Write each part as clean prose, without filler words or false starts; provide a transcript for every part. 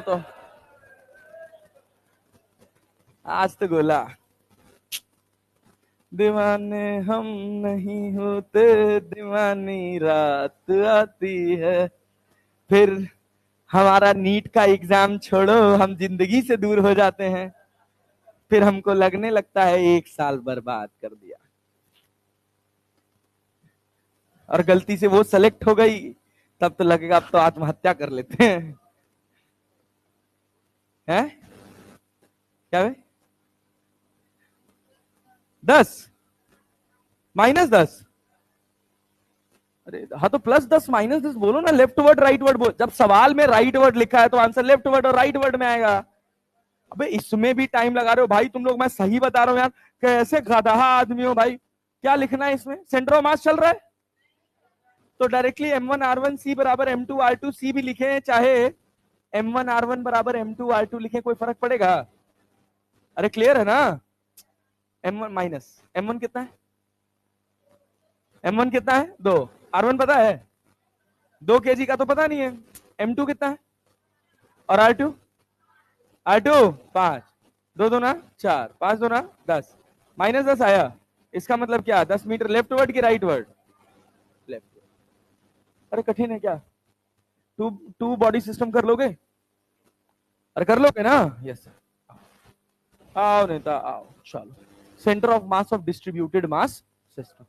तो आज तो गोला दीवाने हम नहीं होते, दीवानी रात आती है। फिर हमारा नीट का एग्जाम छोड़ो, हम जिंदगी से दूर हो जाते हैं। फिर हमको लगने लगता है 1 साल बर्बाद कर दिया, और गलती से वो सेलेक्ट हो गई, तब तो लगेगा अब तो आत्महत्या कर लेते हैं। हैं? क्या भाई? 10 -10? अरे हाँ, तो +10 -10 बोलो ना, लेफ्ट वर्ड राइट वर्ड बोल। जब सवाल में राइट वर्ड लिखा है तो आंसर लेफ्ट वर्ड और राइट वर्ड में आएगा। अबे इसमें भी टाइम लगा रहे हो भाई तुम लोग, मैं सही बता रहा हूँ यार, कैसे गधा आदमी हो भाई। क्या लिखना है इसमें? सेंटर ऑफ मास चल रहा है तो डायरेक्टली M1R1C बराबर M2R2C भी लिखे, चाहे M1R1 बराबर M2R2 लिखे, कोई फर्क पड़ेगा? अरे क्लियर है ना? M1 माइनस M1 कितना है? M1 कितना है? 2। R1 पता है? 2 kg का तो पता नहीं है। M2 कितना है? और R2? R2 5, 2 दूना 4, 5 दूना 10, -10 आया। इसका मतलब क्या? 10 मीटर लेफ्ट वर्ड की राइट वर्ड? लेफ्ट। अरे कठिन है क्या? टू बॉडी सिस्टम कर लोगे? अरे कर लोगे ना? यस। आओ नेता आओ, चलो। Centre of mass of distributed mass system.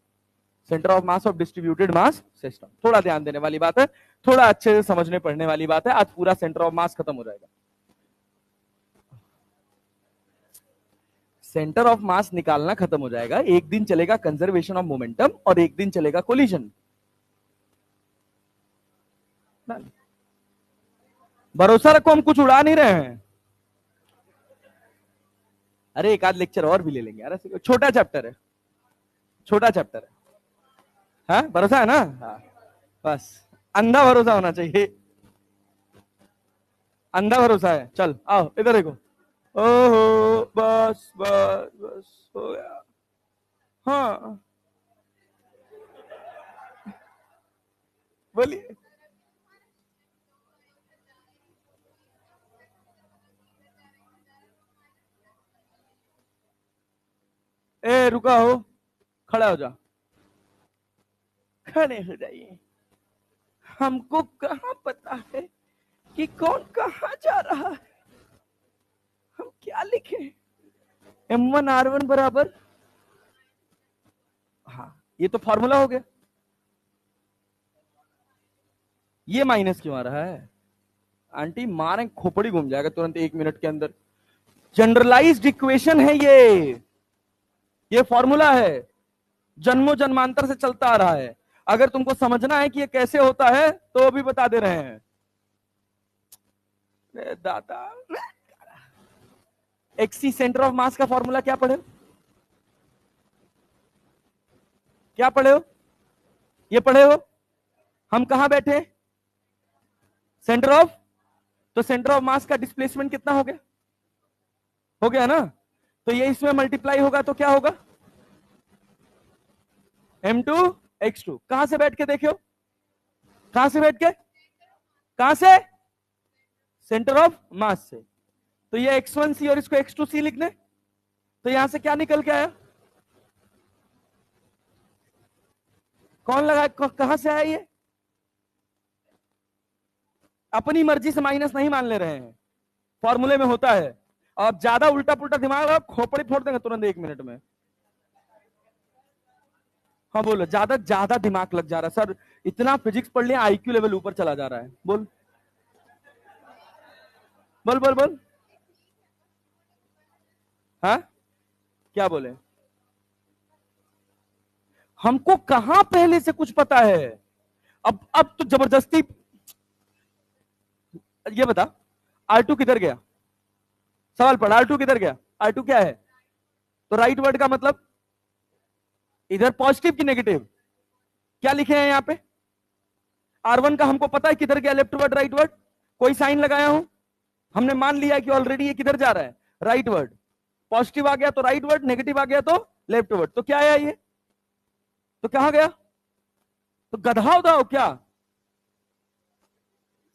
Centre of mass of distributed mass system, थोड़ा ध्यान देने वाली बात है, थोड़ा अच्छे से समझने पढ़ने वाली बात है। आज पूरा सेंटर ऑफ मास खत्म हो जाएगा। सेंटर ऑफ मास निकालना खत्म हो जाएगा। एक दिन चलेगा कंजर्वेशन ऑफ मोमेंटम और एक दिन चलेगा कोलिजन। भरोसा रखो, हम कुछ उड़ा नहीं रहे हैं। अरे एक आध लेक्चर और भी ले लेंगे यार, छोटा चैप्टर है, छोटा चैप्टर है। हाँ भरोसा है ना? हाँ बस, अंधा भरोसा होना चाहिए, अंधा भरोसा है। चल आओ इधर देखो। ओहो बस बस बस हो गया। हाँ बोलिए। ए रुका हो, खड़ा हो जा, खड़े हो जाइए। हमको कहाँ पता है कि कौन कहाँ जा रहा है? हम क्या लिखे? M1R1 बराबर, हाँ ये तो फॉर्मूला हो गया। ये माइनस क्यों आ रहा है? आंटी मारे खोपड़ी घूम जाएगा तुरंत 1 मिनट के अंदर। जनरलाइज्ड इक्वेशन है ये फॉर्मूला है, जन्मों जन्मांतर से चलता आ रहा है। अगर तुमको समझना है कि ये कैसे होता है तो भी बता दे रहे हैं। दादा, एक्सी सेंटर ऑफ मास का फॉर्मूला क्या पढ़े? क्या पढ़े हो? ये पढ़े हो? हम कहां बैठे? सेंटर ऑफ, तो सेंटर ऑफ मास का डिस्प्लेसमेंट कितना हो गया? हो गया ना? तो ये इसमें मल्टीप्लाई होगा तो क्या होगा? M2 X2। कहां से बैठ के देखियो, कहां से बैठ के, कहां से? सेंटर ऑफ मास से। तो ये X1C और इसको X2C लिखने, तो यहां से क्या निकल के आया? कौन लगा, कहां से आया ये? अपनी मर्जी से माइनस नहीं मान ले रहे हैं, फॉर्मूले में होता है। और ज्यादा उल्टा पुल्टा दिमाग लगा, खोपड़ी फोड़ देंगे तुरंत 1 मिनट में। हाँ बोलो, ज्यादा ज्यादा दिमाग लग जा रहा है सर, इतना फिजिक्स पढ़ लिया, IQ लेवल ऊपर चला जा रहा है। बोल बोल बोल बोल। हाँ क्या बोले? हमको कहां पहले से कुछ पता है? अब तो जबरदस्ती। ये बता, R2 किधर गया? सवाल पढ़, R2 किधर गया? R2 क्या है? तो राइट वर्ड का मतलब इधर पॉजिटिव की नेगेटिव? क्या लिखे हैं यहाँ पे? R1 का हमको पता है किधर गया, लेफ्ट वर्ड राइट वर्ड। कोई साइन लगाया हूं? हमने मान लिया कि ऑलरेडी ये किधर जा रहा है, राइट वर्ड। पॉजिटिव आ गया तो राइट वर्ड, नेगेटिव आ गया तो लेफ्ट वर्ड। तो क्या आया ये? तो कहां गया? तो गधा उधा हो क्या?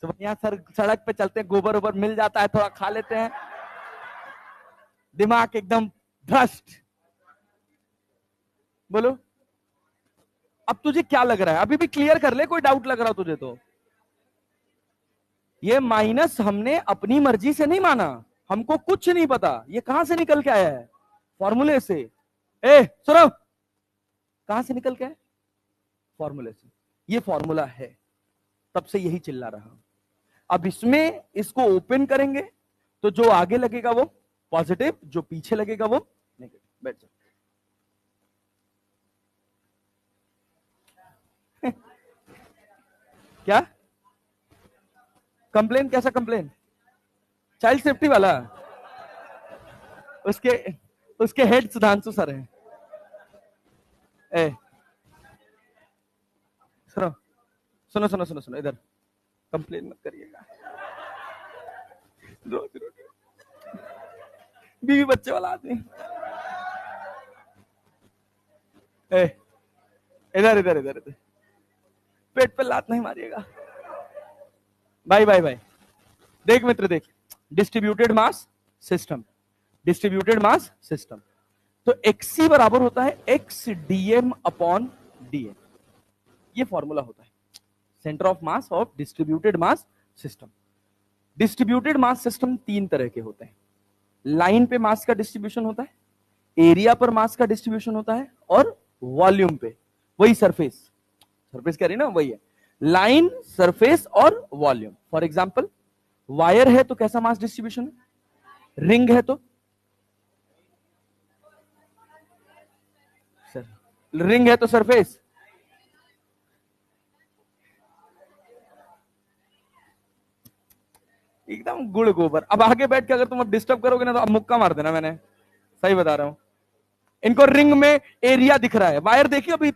तो यहाँ सड़क पे चलते हैं, गोबर ओबर मिल जाता है, थोड़ा खा लेते हैं, दिमाग एकदम भ्रष्ट। बोलो अब तुझे क्या लग रहा है, अभी भी क्लियर कर ले, कोई डाउट लग रहा हो तुझे तो। ये माइनस हमने अपनी मर्जी से नहीं माना, हमको कुछ नहीं पता ये कहां से निकल के आया है, फॉर्मूले से। ए सुनो, कहां से निकल के आया, फॉर्मूले से। ये फॉर्मूला है, तब से यही चिल्ला रहा हूं। अब इसमें इसको ओपन करेंगे तो जो आगे लगेगा वो पॉजिटिव, जो पीछे लगेगा वो नेगेटिव। बैठ जाओ। क्या कंप्लेन, कैसा कंप्लेन, चाइल्ड सेफ्टी वाला, उसके उसके हेड सुधांशु सर हैं। ए सुनो सुनो सुनो सुनो सुनो, इधर कंप्लेन मत करिएगा, रोज रोज बीवी बच्चे वाला आदमी। ए इधर इधर इधर इधर, पेट पे लात नहीं मारिएगा भाई भाई भाई। देख मित्र देख, distributed mass system, distributed mass system, तो एक्सी बराबर होता है एक्स डीएम अपॉन डीएम। ये फॉर्मूला होता है centre of mass of distributed mass system. Distributed mass system तीन तरह के होते हैं, लाइन पे मास का डिस्ट्रीब्यूशन होता है, एरिया पर मास का डिस्ट्रीब्यूशन होता है, और वॉल्यूम पे, वही सरफेस, सरफेस कह रही ना वही है, लाइन, सरफेस और वॉल्यूम। फॉर एग्जांपल वायर है तो कैसा मास डिस्ट्रीब्यूशन है, रिंग है तो, सर रिंग है तो सरफेस, एकदम गुड़ गोबर। अब आगे बैठ के अगर तुम अब डिस्टर्ब करोगे ना तो अब मुक्का मार देना, मैंने सही बता रहा हूं। इनको रिंग में एरिया दिख रहा है, वायर देखिए अभी।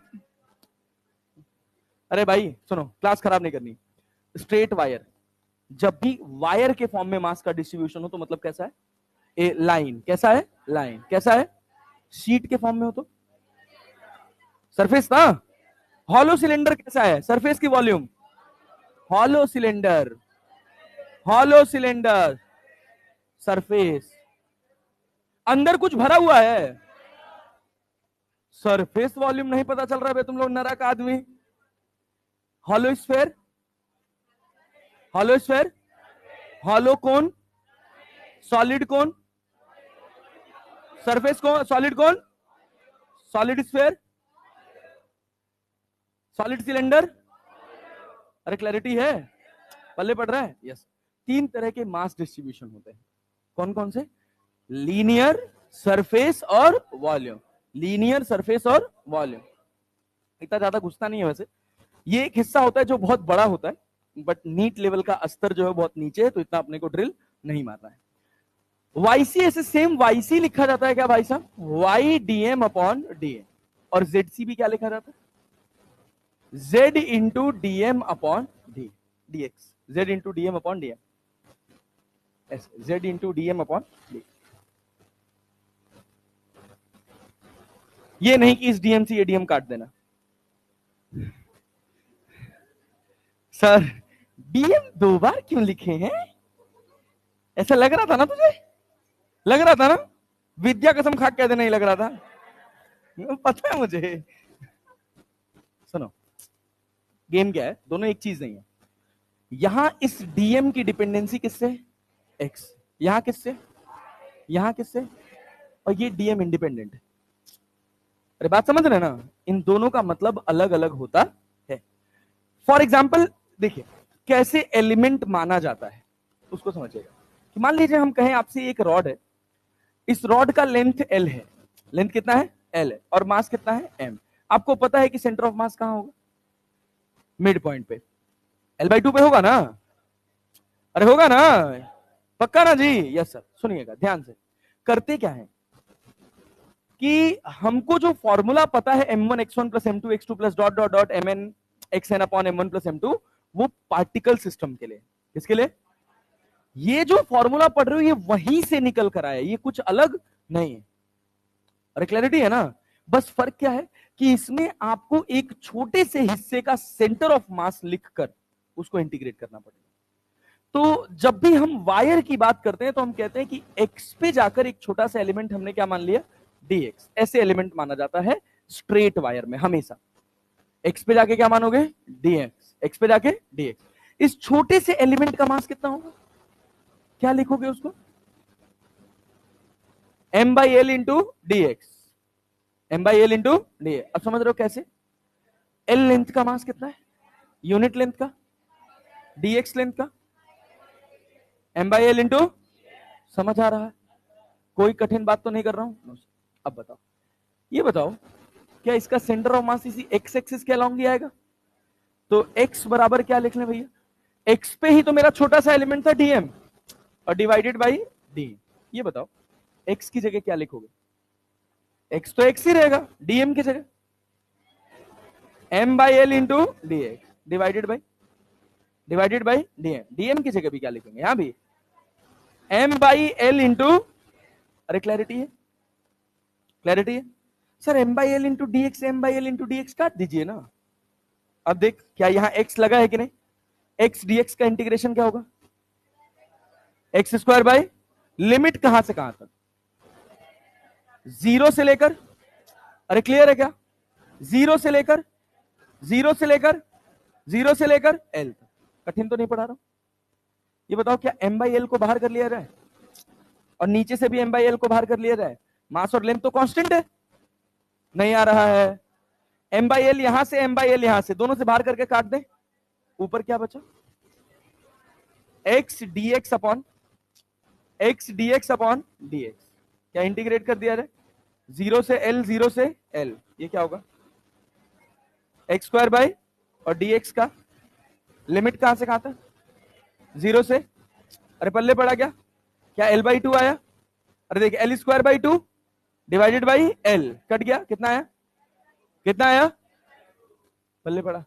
अरे भाई सुनो, क्लास खराब नहीं करनी। स्ट्रेट वायर, जब भी वायर के फॉर्म में मास का डिस्ट्रीब्यूशन हो तो मतलब कैसा है, ए लाइन, कैसा है लाइन, कैसा है शीट के फॉर्म में हो तो सरफेस ना। हॉलो सिलेंडर कैसा है, सरफेस की volume, hollow cylinder, hollow cylinder surface, अंदर कुछ भरा हुआ है, सरफेस वॉल्यूम नहीं पता चल रहा है तुम लोग नरक आदमी। Hollow sphere, hollow sphere, hollow cone, solid cone, surface cone, solid cone, solid sphere, solid cylinder. अरे क्लैरिटी है, पल्ले पड़ रहा है, यस। तीन तरह के मास डिस्ट्रीब्यूशन होते हैं, कौन कौन से, लीनियर, सरफेस और वॉल्यूम, लीनियर, सरफेस और वॉल्यूम। इतना ज्यादा घुसता नहीं है वैसे, ये एक हिस्सा होता है जो बहुत बड़ा होता है, बट नीट लेवल का अस्तर जो है बहुत नीचे है, तो इतना अपने को ड्रिल नहीं मारना है। वाईसी ऐसे सेम वाईसी लिखा जाता है क्या भाई साहब, वाई डीएम अपॉन डीएम, और जेडसी भी क्या लिखा जाता है, Z into dm upon D dx, Z into dm upon dm, ऐसे Z into dm upon D. ये नहीं कि इस डीएम से ये डीएम काट देना। सर डीएम दो बार क्यों लिखे हैं, ऐसा लग रहा था ना तुझे, लग रहा था ना, विद्या कसम खा के नहीं लग रहा था, पता है मुझे। सुनो गेम क्या है, दोनों एक चीज नहीं है। यहां इस डीएम की डिपेंडेंसी किससे, एक्स, यहां किससे, यहां किससे, और ये डीएम इंडिपेंडेंट है। अरे बात समझ रहे ना, इन दोनों का मतलब अलग अलग होता है। फॉर एग्जाम्पल देखिए कैसे एलिमेंट माना जाता है, उसको समझिएगा। कि मान लीजिए हम कहें आपसे एक रॉड है, इस रॉड का लेंथ एल है, लेंथ कितना है एल है, और मास कितना है एम। आपको पता है कि सेंटर ऑफ मास कहां होगा, मिड पॉइंट पे, L/2 पे होगा ना, अरे होगा ना, पक्का ना जी, यस सर। सुनिएगा ध्यान से, करते क्या है कि हमको जो फॉर्मूला पता है m1 x1 plus m2 x2 plus dot dot dot mn xn upon m1 plus m2, वो पार्टिकल सिस्टम के लिए, किसके लिए, ये जो फॉर्मूला पढ़ रहे हो ये वहीं से निकल कर आया, ये कुछ अलग नहीं है। अरे क्लैरिटी है ना, बस फर्क क्या है कि इसमें आपको एक छोटे से हिस्से का सेंटर ऑफ मास लिखकर उसको इंटीग्रेट करना पड़ेगा। तो जब भी हम वायर की बात करते हैं तो हम कहते हैं कि एक्स पे जाकर एक छोटा सा एलिमेंट हमने क्या मान लिया, डीएक्स। ऐसे एलिमेंट माना जाता है स्ट्रेट वायर में हमेशा। एक्स पे जाके क्या मानोगे, डीएक्स, एक्स पे जाके डीएक्स। इस छोटे से एलिमेंट का मास कितना होगा, क्या लिखोगे उसको, m by L into dx, m by L into dx. अब समझ रहे हो कैसे, एल लेंथ का मास कितना है, यूनिट लेंथ का, डीएक्स लेंथ का, m बाई एल इंटू। समझ आ रहा है, कोई कठिन बात तो नहीं कर रहा हूं। अब बताओ, ये बताओ क्या इसका सेंटर ऑफ मास इसी एक्स एक्सिस के अलॉन्ग ही आएगा, तो x बराबर क्या लिख लें भैया, x पे ही तो मेरा छोटा सा एलिमेंट था dm, और डिवाइडेड बाई d। ये बताओ x की जगह क्या लिखोगे, x तो x ही रहेगा, dm की जगह m by L into D x divided by dm। dm की जगह भी क्या लिखेंगे, यहां भी m बाई एल इंटू, अरे क्लैरिटी है, क्लैरिटी है sir, m by L into D X, M by L into D X काट दीजिए ना। अब देख क्या यहां x लगा है कि नहीं, x dx का इंटीग्रेशन क्या होगा, एक्स स्क्वायर बाई, लिमिट कहां से कहां तक, जीरो से लेकर, अरे क्लियर है क्या, जीरो से लेकर, जीरो से लेकर, जीरो से लेकर एल तक। कठिन तो नहीं पढ़ा रहा हूं। ये बताओ क्या m बाई एल को बाहर कर लिया जाए, और नीचे से भी m बाई एल को बाहर कर लिया जाए, मास और लेंथ तो कांस्टेंट है, नहीं आ रहा है। m बाई एल यहां से, m बाई एल यहां से, दोनों से बाहर करके काट दे, ऊपर क्या बचा, x dx upon, x dx upon dx, क्या इंटीग्रेट कर दिया जाए, जीरो से एल, जीरो से एल, ये क्या होगा, एक्स स्क्वायर बाई, और dx का लिमिट कहां से कहां तक, जीरो से, अरे पल्ले पड़ा क्या एल बाई टू आया, अरे देख L square by two divided by L, cut गया, कितना आया, कितना आया, पल्ले पड़ा,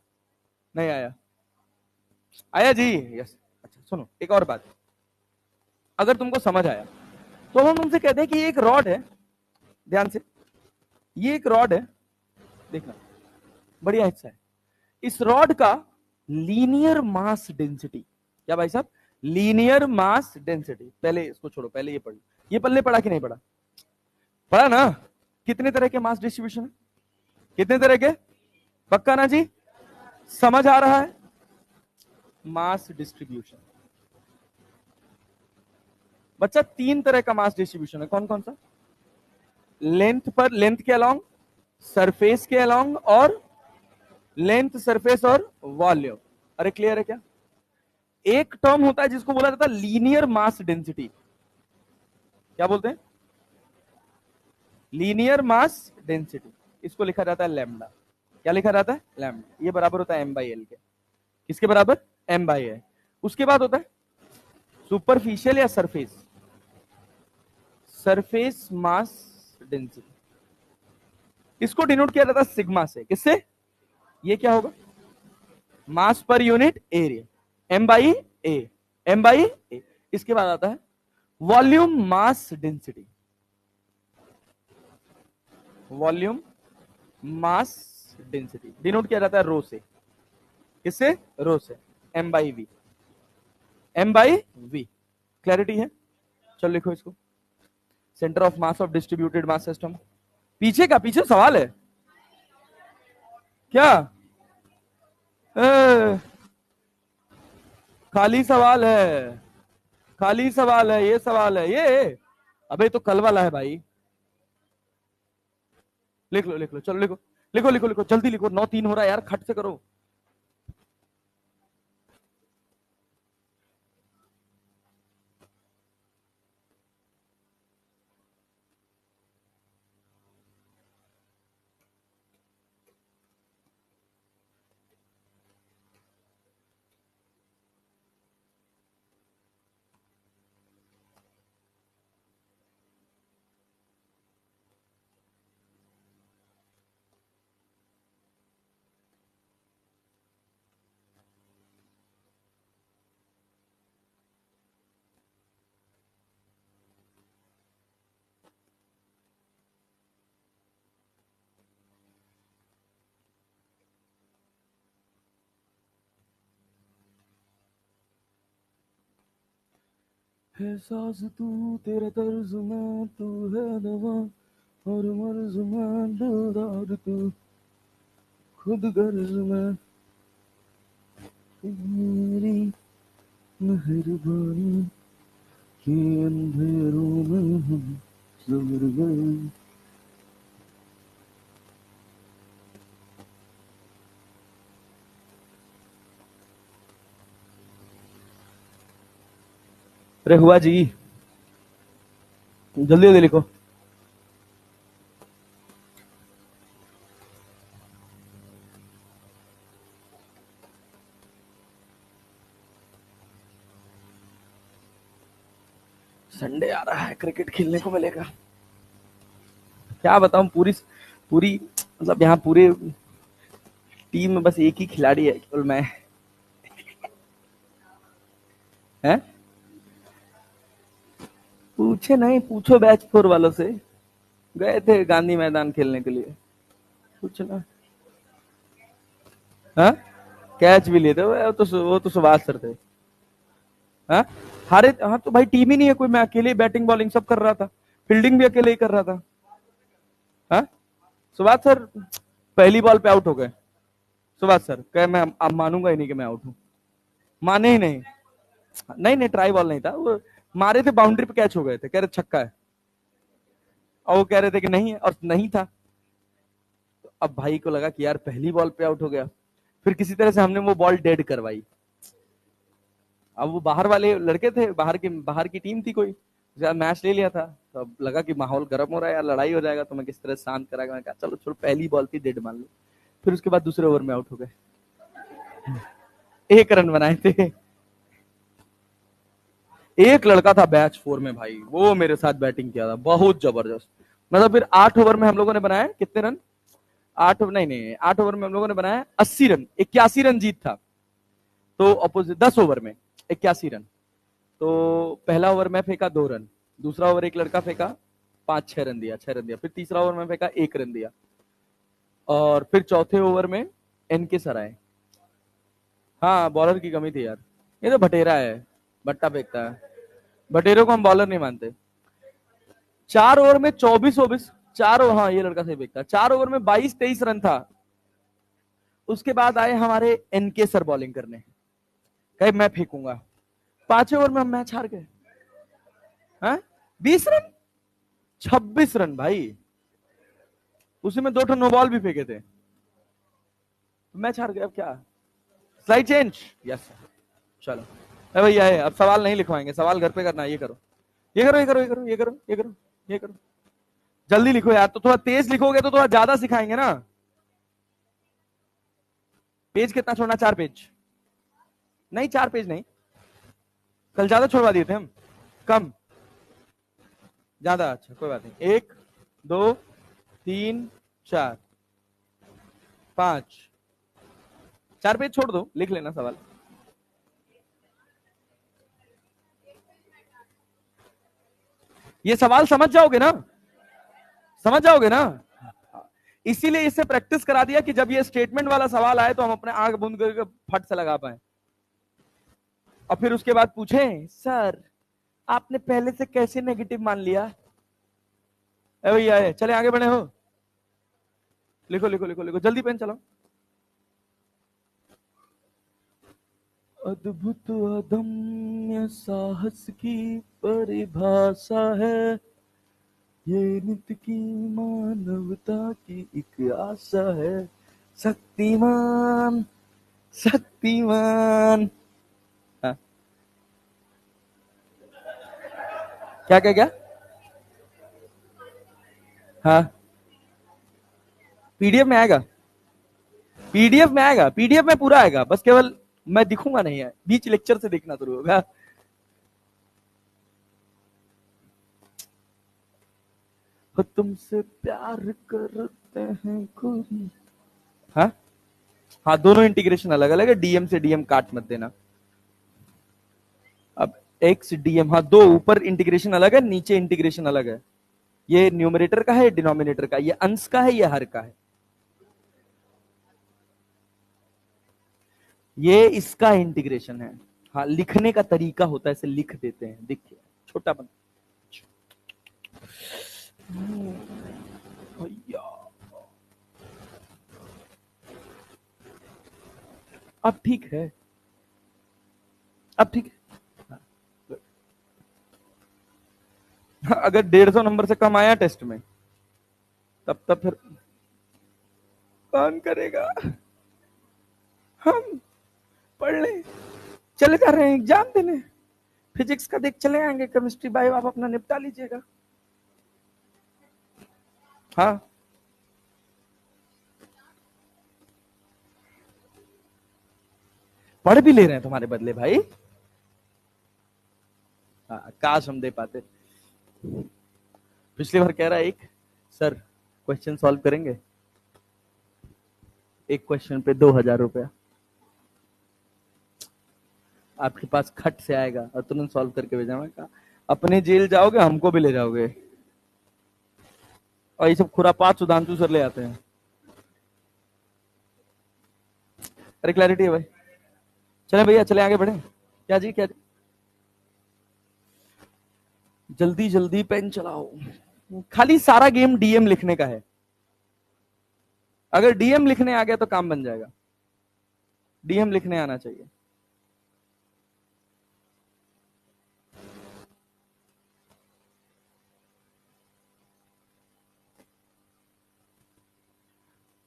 नहीं आया, आया जी, यस। अच्छा सुनो एक और बात, अगर तुमको समझ आया तो हम तुमसे कहते हैं कि ये एक रॉड है, ध्यान से, ये एक रॉड है, देखना बढ़िया हिस्सा है, इस रॉड का लीनियर मास डेंसिटी, क्या भाई साहब, लीनियर मास डेंसिटी, पहले इसको छोड़ो, पहले ये पढ़, ये पल्ले पढ़ा कि नहीं पढ़ा, पढ़ा ना, कितने तरह के मास डिस्ट्रीब्यूशन है, कितने तरह के, पक्का ना जी, समझ आ रहा है, मास डिस्ट्रीब्यूशन बच्चा तीन तरह का मास डिस्ट्रीब्यूशन है, कौन कौन सा, लेंथ पर, लेंथ के अलोंग, सरफेस के अलोंग, और लेंथ, सरफेस और वॉल्यूम। अरे क्लियर है क्या, एक टर्म होता है जिसको बोला जाता है लीनियर मास डेंसिटी, क्या बोलते हैं, लीनियर मास डेंसिटी, इसको लिखा जाता है लैम्डा, क्या लिखा जाता है, लैम्डा, ये बराबर होता है एम बाई एल के, किसके बराबर, एम बाई एल। उसके बाद होता है सुपरफिशियल या सरफेस, सरफेस मास डेंसिटी, इसको डिनोट किया जाता है सिग्मा से, किससे, ये क्या होगा, mass per unit area, M by A, M by A. इसके बाद आता है volume mass density, volume mass density denote किया जाता है रो से, किससे, रो से, M by V, M by V, clarity है, चलो लिखो इसको, centre of mass of distributed mass system, पीछे का, पीछे सवाल है क्या, खाली सवाल है, खाली सवाल है, ये सवाल है ये, अबे तो कल वाला है भाई, लिख लो लिख लो, चलो लिखो, लिखो लिखो लिखो, जल्दी लिखो, 9:03 हो रहा है यार, खट से करो। है साज तू तेरा तर्ज में, तू है दवा और मर्ज में, दिलदार तू खुद गर्ज में, मेरी मेहरबानी के अंधेरों में हम सवर गए। अरे हुआ जी, जल्दी जल्दी लिखो। संडे आ रहा है, क्रिकेट खेलने को मिलेगा। क्या बताऊं, पूरी पूरी मतलब यहाँ पूरे टीम में बस एक ही खिलाड़ी है, केवल मैं। हैं? पूछे नहीं, पूछो बैच 4 वालों से। गए थे गांधी मैदान खेलने के लिए, पूछना। हाँ, कैच भी लिए थे वो तो सुभाष सर थे। हाँ, हारे हाँ, तो भाई टीम ही नहीं है कोई, मैं अकेले बैटिंग बॉलिंग सब कर रहा था, फील्डिंग भी अकेले ही कर रहा था। हाँ, सुभाष सर पहली बॉल पे आउट हो गए। सुभाष सर कहे मैं अब मानूंगा ही नहीं कि मैं आउट हूँ, माने ही नहीं। नहीं नहीं, ट्राई बॉल नहीं था वो, मारे थे बाउंड्री पे, कैच हो गए थे, कह रहे छक्का है, और वो कह रहे थे कि नहीं है, और नहीं था। तो अब भाई को लगा कि यार पहली बॉल पे आउट हो गया, फिर किसी तरह से हमने वो बॉल डेड करवाई। अब वो बाहर वाले लड़के थे, बाहर की टीम थी कोई, मैच ले लिया था, तो अब लगा कि माहौल गर्म हो रहा है यार, लड़ाई हो जाएगा, तो मैं किस तरह शांत करा, मैं कहा चलो छोड़, पहली बॉल थी, डेड मान लो। फिर उसके बाद दूसरे ओवर में आउट हो गए, 1 रन बनाए थे। एक लड़का था बैच 4 में भाई, वो मेरे साथ बैटिंग किया था, बहुत जबरदस्त। मतलब फिर 8 ओवर में हम लोगों ने बनाया कितने रन, 8 ओवर में हम लोगों ने बनाया 80 रन, 81 रन जीत था। तो अपोजिट 10 ओवर में 81 रन। तो पहला ओवर में फेंका 2 रन, दूसरा ओवर एक लड़का फेंका 5-6 रन दिया, 6 रन दिया, फिर तीसरा ओवर में फेंका 1 रन दिया, और फिर चौथे ओवर में एनके सर आए। हाँ, बॉलर की कमी थी यार, ये तो भटेरा है, बट्टा फेंकता है, भटेरों को हम बॉलर नहीं मानते। 4 ओवर में 24 चार, हाँ ये लड़का सही फेंकता, 4 ओवर में 22-23 रन था। उसके बाद आए हमारे एनके सर बॉलिंग करने, कहे मैं फेंकूंगा, 5वें ओवर में हम मैच हार गए। हाँ, 20 रन, 26 रन भाई, उसी में 2 नो बॉल भी फेंके थे, तो मैच हार गए। अब क्या, स्लाइड चेंज, यस चलो। अरे भैया है, अब सवाल नहीं लिखवाएंगे, सवाल घर पे करना है, ये करो ये करो ये करो ये करो ये करो ये करो ये करो, जल्दी लिखो यार, तो थोड़ा तेज लिखोगे तो थोड़ा ज्यादा सिखाएंगे ना। पेज कितना छोड़ना, 4 पेज? नहीं 4 पेज नहीं, कल ज्यादा छोड़वा दिए थे हम, कम ज्यादा, अच्छा कोई बात नहीं, 1 2 3 4 5, 4 पेज छोड़ दो, लिख लेना सवाल। ये सवाल समझ जाओगे ना, समझ जाओगे ना, इसीलिए इससे प्रैक्टिस करा दिया कि जब ये स्टेटमेंट वाला सवाल आए तो हम अपने आंख बंद करके फट से लगा पाए। और फिर उसके बाद पूछे, सर आपने पहले से कैसे नेगेटिव मान लिया? भैया चले आगे बढ़े हो, लिखो लिखो लिखो लिखो, जल्दी पेन चलाओ। अद्भुत अदम्य साहस की परिभाषा है, ये नित्य की मानवता की एक आशा है, शक्तिमान शक्तिमान। हाँ, क्या क्या क्या? हाँ, पीडीएफ में आएगा, पीडीएफ में आएगा, पीडीएफ में पूरा आएगा, बस केवल मैं दिखूंगा नहीं है, बीच लेक्चर से देखना शुरू होगा। तुमसे प्यार करते हैं खुद। हाँ हाँ, दोनों इंटीग्रेशन अलग अलग है, डीएम से डीएम काट मत देना। अब एक्स डीएम, हाँ दो, ऊपर इंटीग्रेशन अलग है, नीचे इंटीग्रेशन अलग है। ये न्यूमरेटर का है, डिनोमिनेटर का, ये अंश का है, ये हर का है। ये इसका इंटीग्रेशन है। हाँ, लिखने का तरीका होता है, इसे लिख देते हैं, देखिए छोटा बन भैया। अब ठीक है, अब ठीक है। अगर 150 नंबर से कम आया टेस्ट में, तब फिर कौन करेगा? हम पढ़ ले, चले जा रहे हैं एग्जाम देने, फिजिक्स का देख चले आएंगे, केमिस्ट्री बायो आप अपना निपटा लीजिएगा। हाँ पढ़ भी ले रहे हैं तुम्हारे बदले भाई। हाँ, काश हम दे पाते। पिछली बार कह रहा है एक सर क्वेश्चन सॉल्व करेंगे, एक क्वेश्चन पे 2000 रुपया आपके पास खट से आएगा और तुरंत सॉल्व करके भेजा। मैं कहा अपने जेल जाओगे, हमको भी ले जाओगे। और ये सब खुरापात सुधांशु सर ले आते हैं। अरे क्लैरिटी है भाई, चले भैया चले आगे बढ़े। क्या जी क्या जी? जल्दी जल्दी पेन चलाओ। खाली सारा गेम डीएम लिखने का है। अगर डीएम लिखने आ गया तो काम बन जाएगा। डीएम लिखने आना चाहिए।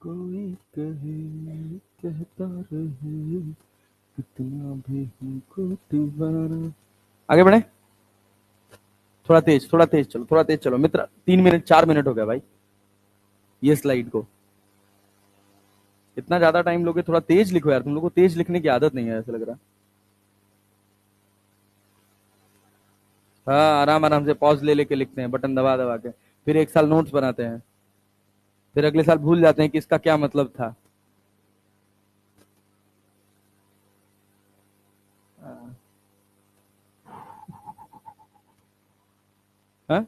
कोई कहे कहता रहे कितना भी हमको दीवाना। आगे बढ़े, थोड़ा तेज चलो, थोड़ा तेज चलो मित्र। 3 मिनट 4 मिनट हो गया भाई ये स्लाइड को। इतना ज्यादा टाइम लोगे, थोड़ा तेज लिखो यार, तुम लोग को तेज लिखने की आदत नहीं है ऐसा लग रहा। हाँ आराम आराम से पॉज ले लेके लिखते हैं, बटन दबा दबा के। फिर एक साल नोट्स बनाते हैं, फिर अगले साल भूल जाते हैं कि इसका क्या मतलब था। हाँ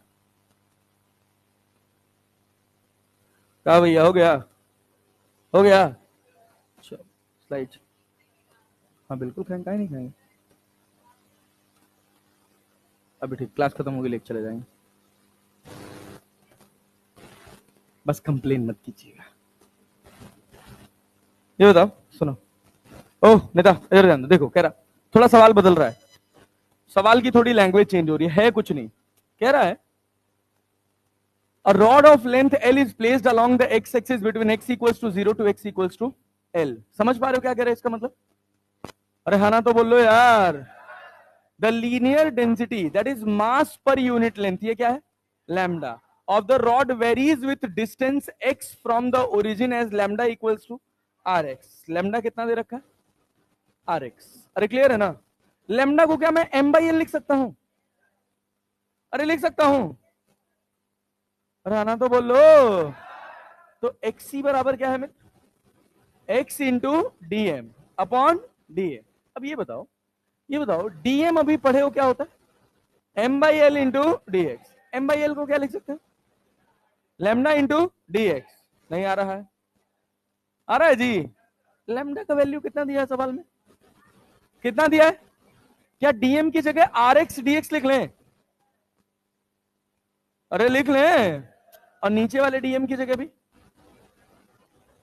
क्या भैया, हो गया हो गया। स्लाइड, हाँ बिल्कुल खाएंगे, काहे नहीं खाएंगे। अभी ठीक, क्लास खत्म होगी लेके चले जाएंगे। बस कंप्लेन मत कीजिएगा। ये बताओ, सुनो। ओह नेता इधर ध्यान दो, देखो कह रहा थोड़ा सवाल बदल रहा है। सवाल की थोड़ी लैंग्वेज चेंज हो रही है कुछ नहीं। कह रहा है a rod of length L is placed along the x axis between x equals to 0 to x equals to L। समझ पा रहे हो क्या कह रहे हैं इसका मतलब? अरे हाँ ना तो बोल लो यार। The linear density that is mass per unit length, ये क्या है? Lambda of the rod varies with distance x from the origin as lambda equals to R X. Lambda कितना दे रखा है? Are x. अरे क्लियर है ना? लैम्डा को क्या मैं m बाई एल लिख सकता हूं? अरे लिख सकता हूं। अरे आना तो बोलो। तो xc बराबर क्या है मित्र? x into dm upon DA. अब ये बताओ डीएम अभी पढ़े हो क्या होता है? m by L into D X. M by L को क्या लिख सकते हैं? Lambda into D X. नहीं आ रहा है? आ रहा है जी। लेमडा का वैल्यू कितना दिया है सवाल में? कितना दिया है? क्या डीएम की जगह आर एक्स डी एक्स लिख लें? अरे लिख लें। और नीचे वाले डीएम की जगह भी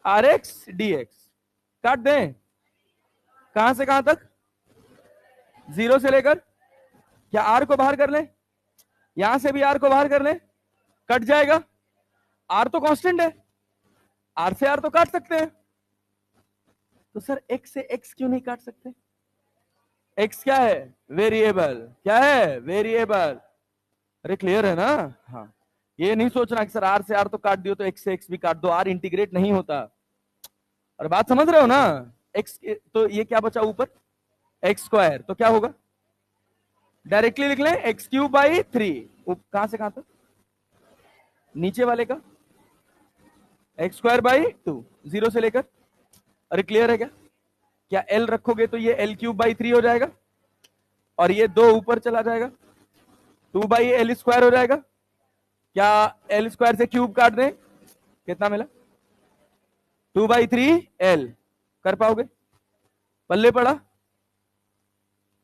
आर एक्स डी एक्स काट दें। कहां से कहां तक? 0 से लेकर, क्या आर को बाहर कर लें? यहां से भी आर को बाहर कर लें, कट जाएगा। आर तो कांस्टेंट है, आर से आर तो काट सकते हैं। तो सर एक्स से एक्स क्यों नहीं काट सकते? एक्स क्या है? वेरिएबल। क्या है? वेरिएबल। अरे क्लियर है ना? हाँ, ये नहीं सोचना कि सर आर से आर तो काट दियो तो एक्स से एक्स भी काट दो, आर इंटीग्रेट नहीं होता। और बात समझ रहे हो ना? एक्स तो ये क्या बचा ऊपर? एक्स स्क्वायर, तो क्या होगा? डायरेक्टली लिख लें एक्स क्यूब बाई 3। कहां से कहां तक? नीचे वाले का एक्स स्क्वायर बाई 2, 0 से लेकर। अरे क्लियर है क्या? क्या एल रखोगे तो ये एल क्यूब बाई 3 हो जाएगा, और ये 2 ऊपर चला जाएगा, 2 बाई एल स्क्वायर हो जाएगा। क्या एल स्क्वायर से क्यूब काट दें? कितना मिला? 2/3 एल। कर पाओगे? पल्ले पड़ा?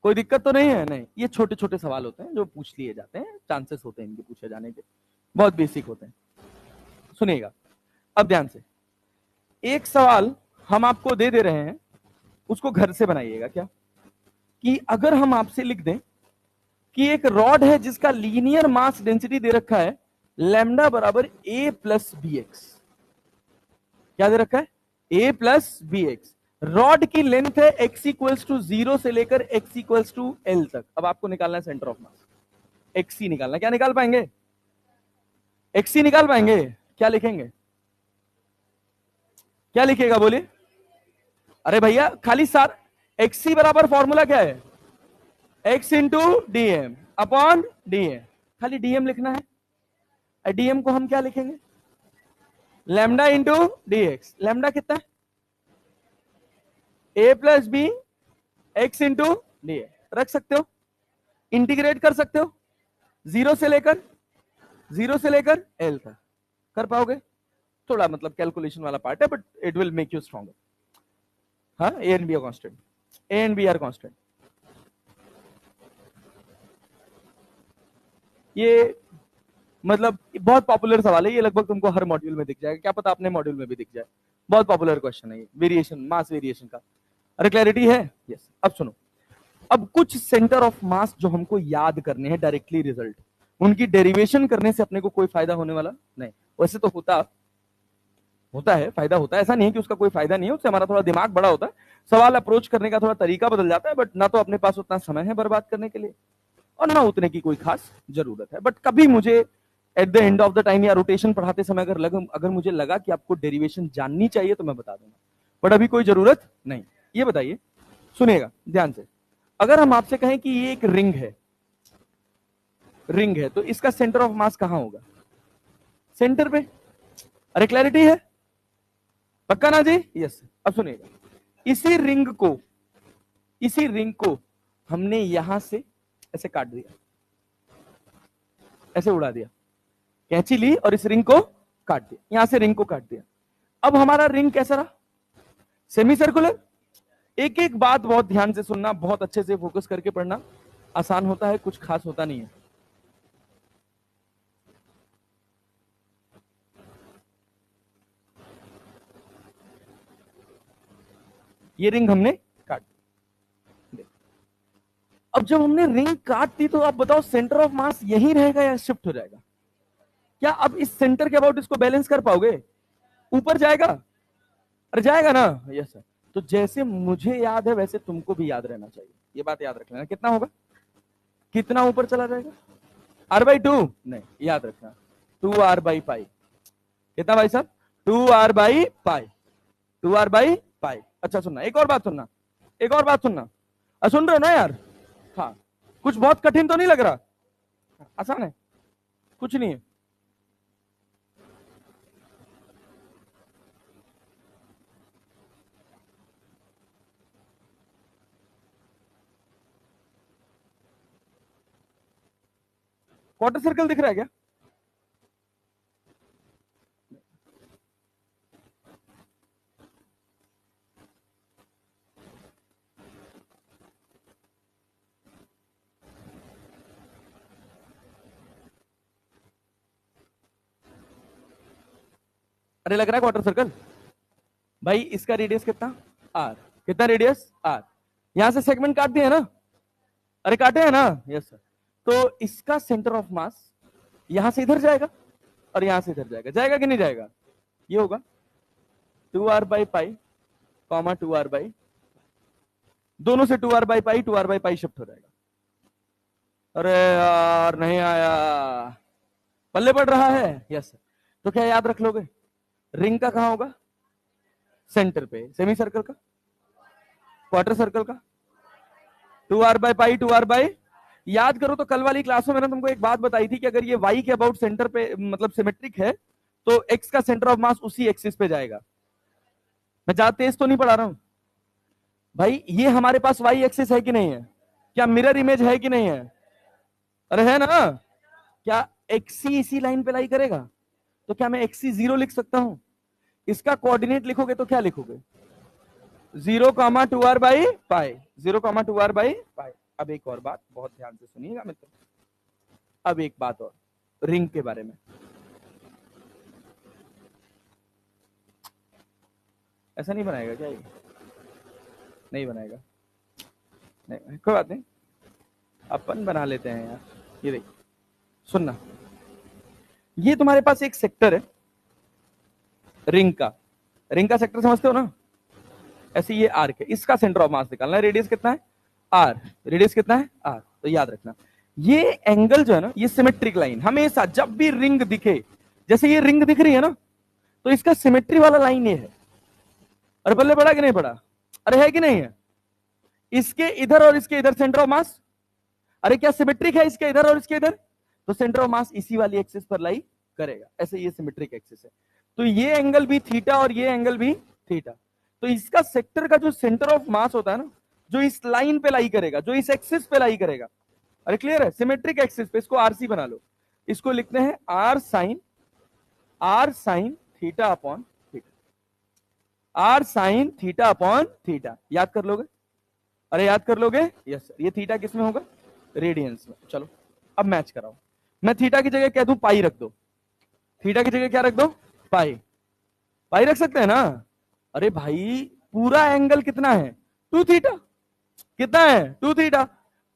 कोई दिक्कत तो नहीं है? नहीं, ये छोटे छोटे सवाल होते हैं जो पूछ लिए जाते हैं, चांसेस होते हैं इनके पूछे जाने के, बहुत बेसिक होते हैं। सुनिएगा अब ध्यान से, एक सवाल हम आपको दे रहे हैं, उसको घर से बनाइएगा। क्या कि अगर हम आपसे लिख दें कि एक रॉड है जिसका लीनियर मास डेंसिटी दे रखा है लैम्डा बराबर a प्लस बी एक्स। क्या दे रखा है? a plus B X. Rod की लेंथ है x इक्वल्स टू 0 से लेकर x इक्वल्स टू l तक। अब आपको निकालना है सेंटर ऑफ मास, xc निकालना। क्या निकाल पाएंगे? xc निकाल पाएंगे? क्या लिखेंगे? क्या लिखेगा बोलिए? अरे भैया खाली सार xc बराबर फॉर्मूला क्या है? x into dm upon DM, खाली डीएम लिखना है। डीएम को हम क्या लिखेंगे? Lambda into dx. लैम्डा कितना है? a plus B X into D. रख सकते हो, इंटीग्रेट कर सकते हो, जीरो से लेकर एल तक कर पाओगे? थोड़ा मतलब कैलकुलेशन वाला पार्ट है, but it will make you stronger. हाँ, A and B are constant, A and B are constant. ये मतलब बहुत पॉपुलर सवाल है, ये लगभग तुमको हर मॉड्यूल में दिख जाएगा, क्या पता अपने मॉड्यूल में भी दिख जाए। बहुत पॉपुलर क्वेश्चन है ये, वेरिएशन, मास वेरिएशन का। अरे क्लैरिटी है? यस। अब सुनो, अब कुछ सेंटर ऑफ मास जो हमको याद करने हैं डायरेक्टली रिजल्ट, उनकी डेरिवेशन करने से अपने को कोई फायदा होने वाला नहीं। वैसे तो होता है, फायदा होता है, ऐसा नहीं है कि उसका कोई फायदा नहीं है, उससे हमारा थोड़ा दिमाग बड़ा होता है, सवाल अप्रोच करने का थोड़ा तरीका बदल जाता है, बट ना तो अपने पास उतना समय है बर्बाद करने के लिए और ना उतने की कोई खास जरूरत है। बट कभी मुझे at the end of the time या रोटेशन पढ़ाते समय अगर मुझे लगा कि आपको डेरिवेशन जाननी चाहिए तो मैं बता दूंगा, बट अभी कोई जरूरत नहीं। ये बताइए, सुनिएगा ध्यान से, अगर हम आपसे कहें कि ये एक रिंग है तो इसका सेंटर ऑफ मास कहां होगा? सेंटर पे। अरे क्लैरिटी है? पक्का ना जी? यस। अब सुनिएगा, इसी रिंग को हमने यहां से ऐसे काट दिया, ऐसे उड़ा दिया, कैंची ली और इस रिंग को काट दिया, यहां से रिंग को काट दिया। अब हमारा रिंग कैसा रहा? Semi circular. एक एक बात बहुत ध्यान से सुनना, बहुत अच्छे से फोकस करके पढ़ना, आसान होता है, कुछ खास होता नहीं है। ये रिंग हमने काट दी। अब जब हमने रिंग काट दी तो आप बताओ सेंटर ऑफ मास यहीं रहेगा या शिफ्ट हो जाएगा? क्या अब इस सेंटर के अबाउट इसको बैलेंस कर पाओगे? ऊपर जाएगा? अरे जाएगा ना? Yes sir. तो जैसे मुझे याद है वैसे तुमको भी याद रहना चाहिए, ये बात याद रख लेना। कितना होगा? कितना ऊपर चला जाएगा? r/2 नहीं, याद रखना 2r/पाई। कितना भाई साहब? 2r/पाई, 2r/पाई। अच्छा सुनना, एक और बात सुनना, सुन रहे हो ना यार? हाँ, कुछ बहुत कठिन तो नहीं लग रहा, आसान है, कुछ नहीं है। क्वार्टर सर्कल दिख रहा है क्या? अरे लग रहा है क्वार्टर सर्कल। भाई इसका रेडियस कितना? आर। कितना रेडियस? आर। यहां से सेगमेंट काट दिया ना? अरे काटे हैं ना? Yes sir. तो इसका सेंटर ऑफ मास यहां से इधर जाएगा और यहां से इधर जाएगा, जाएगा कि नहीं जाएगा? ये होगा 2r/पाई कॉमा 2r/, दोनों से 2r/पाई 2r/पाई शिफ्ट हो जाएगा। अरे यार नहीं आया, पल्ले पड़ रहा है? Yes sir. तो क्या याद रख लोगे? रिंग का कहां होगा? सेंटर पे। सेमी सर्कल का? क्वार्टर सर्कल का? 2r/पाई 2r/, याद करो तो कल वाली क्लास में मैंने तुमको एक बात बताई थी कि अगर ये y के अबाउट सेंटर पे मतलब सिमेट्रिक है तो x का सेंटर ऑफ मास उसी एक्सिस पे जाएगा। मैं ज्यादा तेज तो नहीं पढ़ा रहा हूं भाई, ये हमारे पास y एक्सिस है कि नहीं है? क्या मिरर इमेज है कि नहीं है? अरे है ना? क्या xc इसी लाइन पे लाई करेगा? तो क्या मैं xc 0 लिख सकता हूं? इसका कोऑर्डिनेट लिखोगे तो क्या लिखोगे? 0, 2r/पाई, 0, 2r/पाई। अब एक और बात बहुत ध्यान से सुनिएगा मित्र, अब एक बात और रिंग के बारे में। ऐसा नहीं बनाएगा क्या ये? नहीं बनाएगा, नहीं कोई बात नहीं, अपन बना लेते हैं यार। ये देख सुनना, ये तुम्हारे पास एक सेक्टर है रिंग का, रिंग का सेक्टर समझते हो ना? ऐसे ये आर्क है, इसका सेंटर ऑफ मास निकालना है। रेडियस कितना है? आर। रेडियस कितना है? आर। तो याद रखना ये एंगल जो है ना, ये सिमेट्रिक लाइन हमेशा जब भी रिंग दिखे, जैसे ये रिंग दिख रही है ना, तो इसका सिमेट्री वाला लाइन ये है। अरे बल्ले पड़ा कि नहीं पड़ा? अरे है कि नहीं है? इसके इधर और इसके इधर सेंटर ऑफ मास, अरे क्या सिमेट्रिक है इसके इधर और इसके इधर? तो सेंटर ऑफ मास इसी वाली एक्सिस पर लाई करेगा, ऐसे ये सिमेट्रिक एक्सिस है। तो ये एंगल भी थीटा और ये एंगल भी थीटा। तो इसका सेक्टर का जो सेंटर ऑफ मास होता है ना, जो इस लाइन पे लाई करेगा, जो इस एक्सिस पे लाई करेगा, अरे क्लियर है? सिमेट्रिक एक्सिस पे, इसको आरसी बना लो, इसको लिखते हैं R sine theta upon theta, R sine theta upon theta. याद कर लोगे? अरे याद कर लोगे? Yes sir. ये थीटा किस में होगा? रेडियंस में। चलो अब मैच कराओ, मैं थीटा की जगह कह दूं पाई रख दो, थीटा की जगह क्या रख दो? पाई। पाई रख सकते हैं ना? अरे भाई पूरा एंगल कितना है? 2 थीटा। कितना है? 2 थीटा।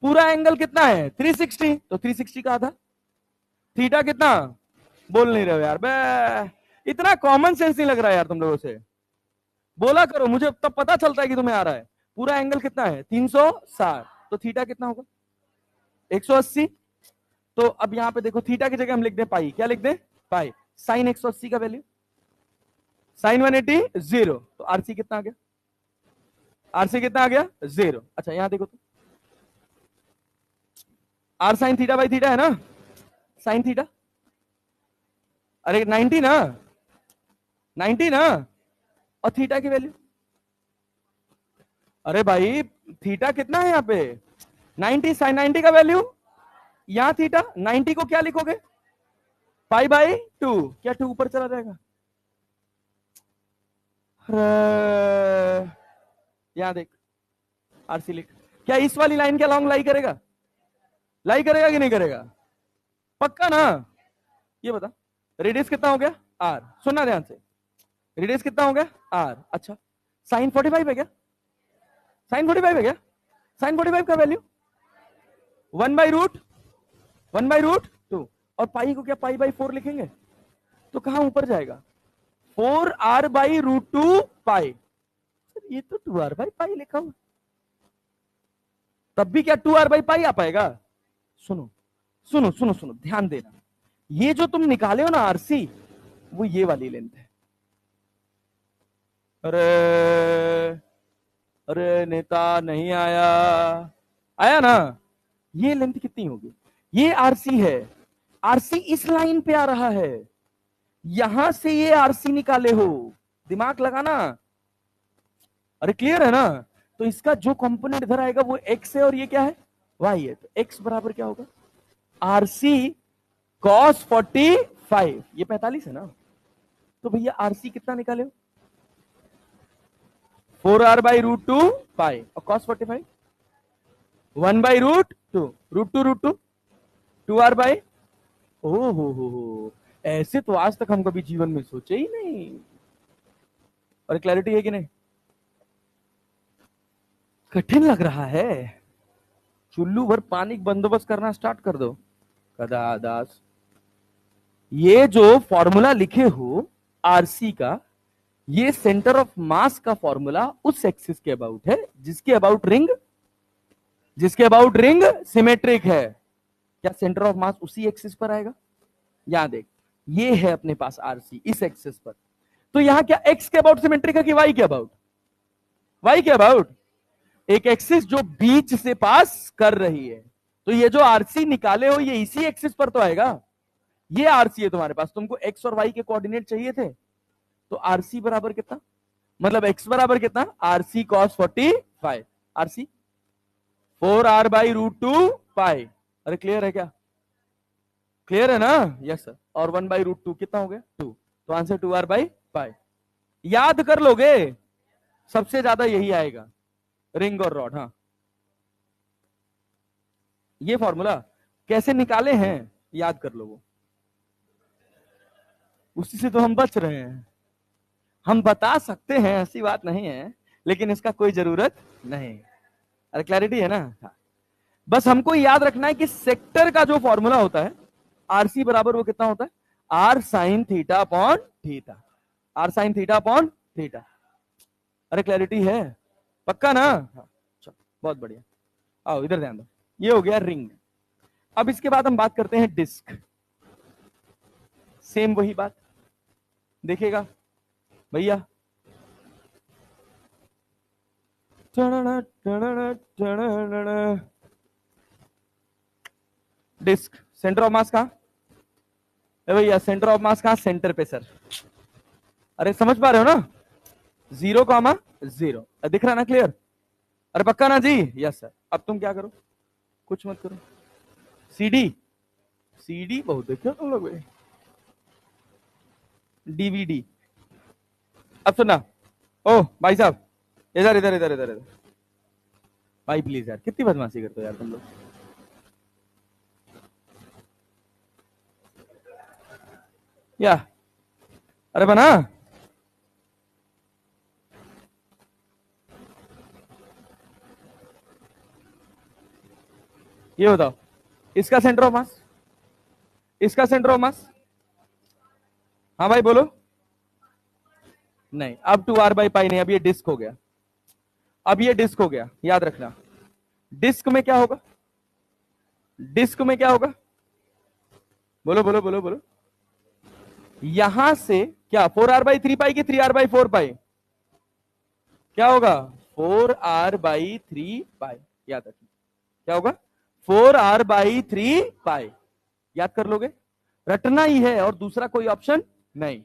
पूरा एंगल कितना है? 360, तो 360 का आधा। थीटा कितना? बोल नहीं रहे हो यार बे, इतना कॉमन सेंस नहीं लग रहा है यार तुम लोगों से, बोला करो, मुझे तब पता चलता है कि तुम्हें आ रहा है। पूरा एंगल कितना है? 360, तो थीटा कितना होगा? 180। तो अब यहां पे देखो, थीटा की जगह हम लिख दें पाई। क्या लिख दें? पाई। साइन 180 का वैल्यू साइन 180 0, तो आरसी कितना आ गया? आरसी कितना आ गया? 0। अच्छा यहां देखो तो, R sine theta by theta है ना, साइन थीटा, अरे 90 ना, 90 ना, और थीटा की वैल्यू, अरे भाई थीटा कितना है यहाँ पे? 90, साइन 90 का वैल्यू, यहां थीटा 90 को क्या लिखोगे? Pi by 2। क्या 2 ऊपर चला जाएगा? यहां देख, आरसी लिख, क्या इस वाली लाइन के अलॉन्ग लाई करेगा? लाई करेगा कि नहीं करेगा? पक्का ना? ये बता, रेडियस कितना हो गया? आर। सुनना ध्यान से, रेडियस कितना हो गया? आर। अच्छा साइन 45 है क्या? साइन 45 है क्या? साइन 45 का वैल्यू 1/√2, और पाई को क्या पाई बाई 4 लिखेंगे? तो कहां ऊपर जाएगा? 4r/√2 पाई। ये तो 2r/पाई लिखा हुआ, तब भी क्या 2r/पाई आ पाएगा? सुनो सुनो सुनो सुनो, ध्यान देना, ये जो तुम निकाले हो ना आरसी, वो ये वाली लेंथ है। अरे अरे नेता नहीं आया, आया ना? ये लेंथ कितनी होगी? ये आरसी है, आरसी इस लाइन पे आ रहा है, यहां से ये आरसी निकाले हो, दिमाग लगाना। अरे क्लियर है ना? तो इसका जो कंपोनेंट इधर आएगा वो एक्स है और ये क्या है? वाई है। तो एक्स बराबर क्या होगा? आरसी कॉस 45, ये 45 है ना? तो भैया आरसी कितना निकाले हो? 4r/√2 पाई, और कॉस 45 1/√2, √2 2r/, ओ हो, ऐसे तो आज तक हम कभी जीवन में सोचे ही नहीं। और क्लैरिटी है कि नहीं? कठिन लग रहा है? चुल्लू भर पानी बंदोबस्त करना स्टार्ट कर दो कदादास। ये जो फॉर्मूला लिखे हो आरसी का, ये सेंटर ऑफ मास का फॉर्मूला उस एक्सिस के अबाउट है जिसके अबाउट रिंग सिमेट्रिक है। क्या सेंटर ऑफ मास उसी एक्सिस पर आएगा? यहां देख, ये है अपने पास आरसी इस एक्सिस पर, तो यहां क्या एक्स के अबाउट सिमेट्रिक है कि वाई के अबाउट? वाई के अबाउट। एक एक्सिस जो बीच से पास कर रही है, तो ये जो आरसी निकाले हो ये इसी एक्सिस पर तो आएगा। ये आरसी है तुम्हारे पास, तुमको एक्स और वाई के कोऑर्डिनेट चाहिए थे, तो आरसी बराबर कितना, मतलब एक्स बराबर कितना? आरसी कॉस 45, आरसी 4r/√2 पाई। अरे क्लियर है क्या? क्लियर है ना? Yes sir. और 1/√2 कितना हो गया? 2, तो आंसर 2r/पाई। याद कर लोगे, सबसे ज्यादा यही आएगा, रिंग और रॉड। हाँ ये फॉर्मूला कैसे निकाले हैं याद कर लो, वो उसी से तो हम बच रहे हैं। हम बता सकते हैं, ऐसी बात नहीं है, लेकिन इसका कोई जरूरत नहीं। अरे क्लैरिटी है ना? हाँ। बस हमको याद रखना है कि सेक्टर का जो फॉर्मूला होता है आरसी बराबर वो कितना होता है, R sine theta upon theta, R sine theta upon theta. अरे क्लैरिटी है? पक्का ना? हाँ, चलो बहुत बढ़िया। आओ इधर ध्यान दो, ये हो गया रिंग। अब इसके बाद हम बात करते हैं डिस्क। सेम वही बात देखेगा भैया। डिस्क सेंटर ऑफ मास कहां भैया? सेंटर ऑफ मास कहां? सेंटर पे सर। अरे समझ पा रहे हो ना? 0,0 दिख रहा ना क्लियर? अरे पक्का ना जी? Yes sir. अब तुम क्या करो, कुछ मत करो। सीडी, सीडी बहुत देखते हो तुम लोग, डीवीडी। अब सुनना, ओ भाई साहब इधर इधर इधर इधर इधर। भाई प्लीज यार, कितनी बदमाशी करते हो यार तुम लोग। या अरे बना, ये बताओ इसका सेंटर ऑफ मास, इसका सेंटर ऑफ मास। हाँ भाई बोलो। नहीं, अब 2r/π नहीं, अब ये डिस्क हो गया। अब ये डिस्क हो गया, याद रखना। डिस्क में क्या होगा? डिस्क में क्या होगा? बोलो बोलो बोलो बोलो। यहां से क्या 4r/3π की 3r/4π? क्या होगा? 4r/3π। याद रखना क्या होगा? 4r/3π। याद कर लोगे? रटना ही है और दूसरा कोई ऑप्शन नहीं।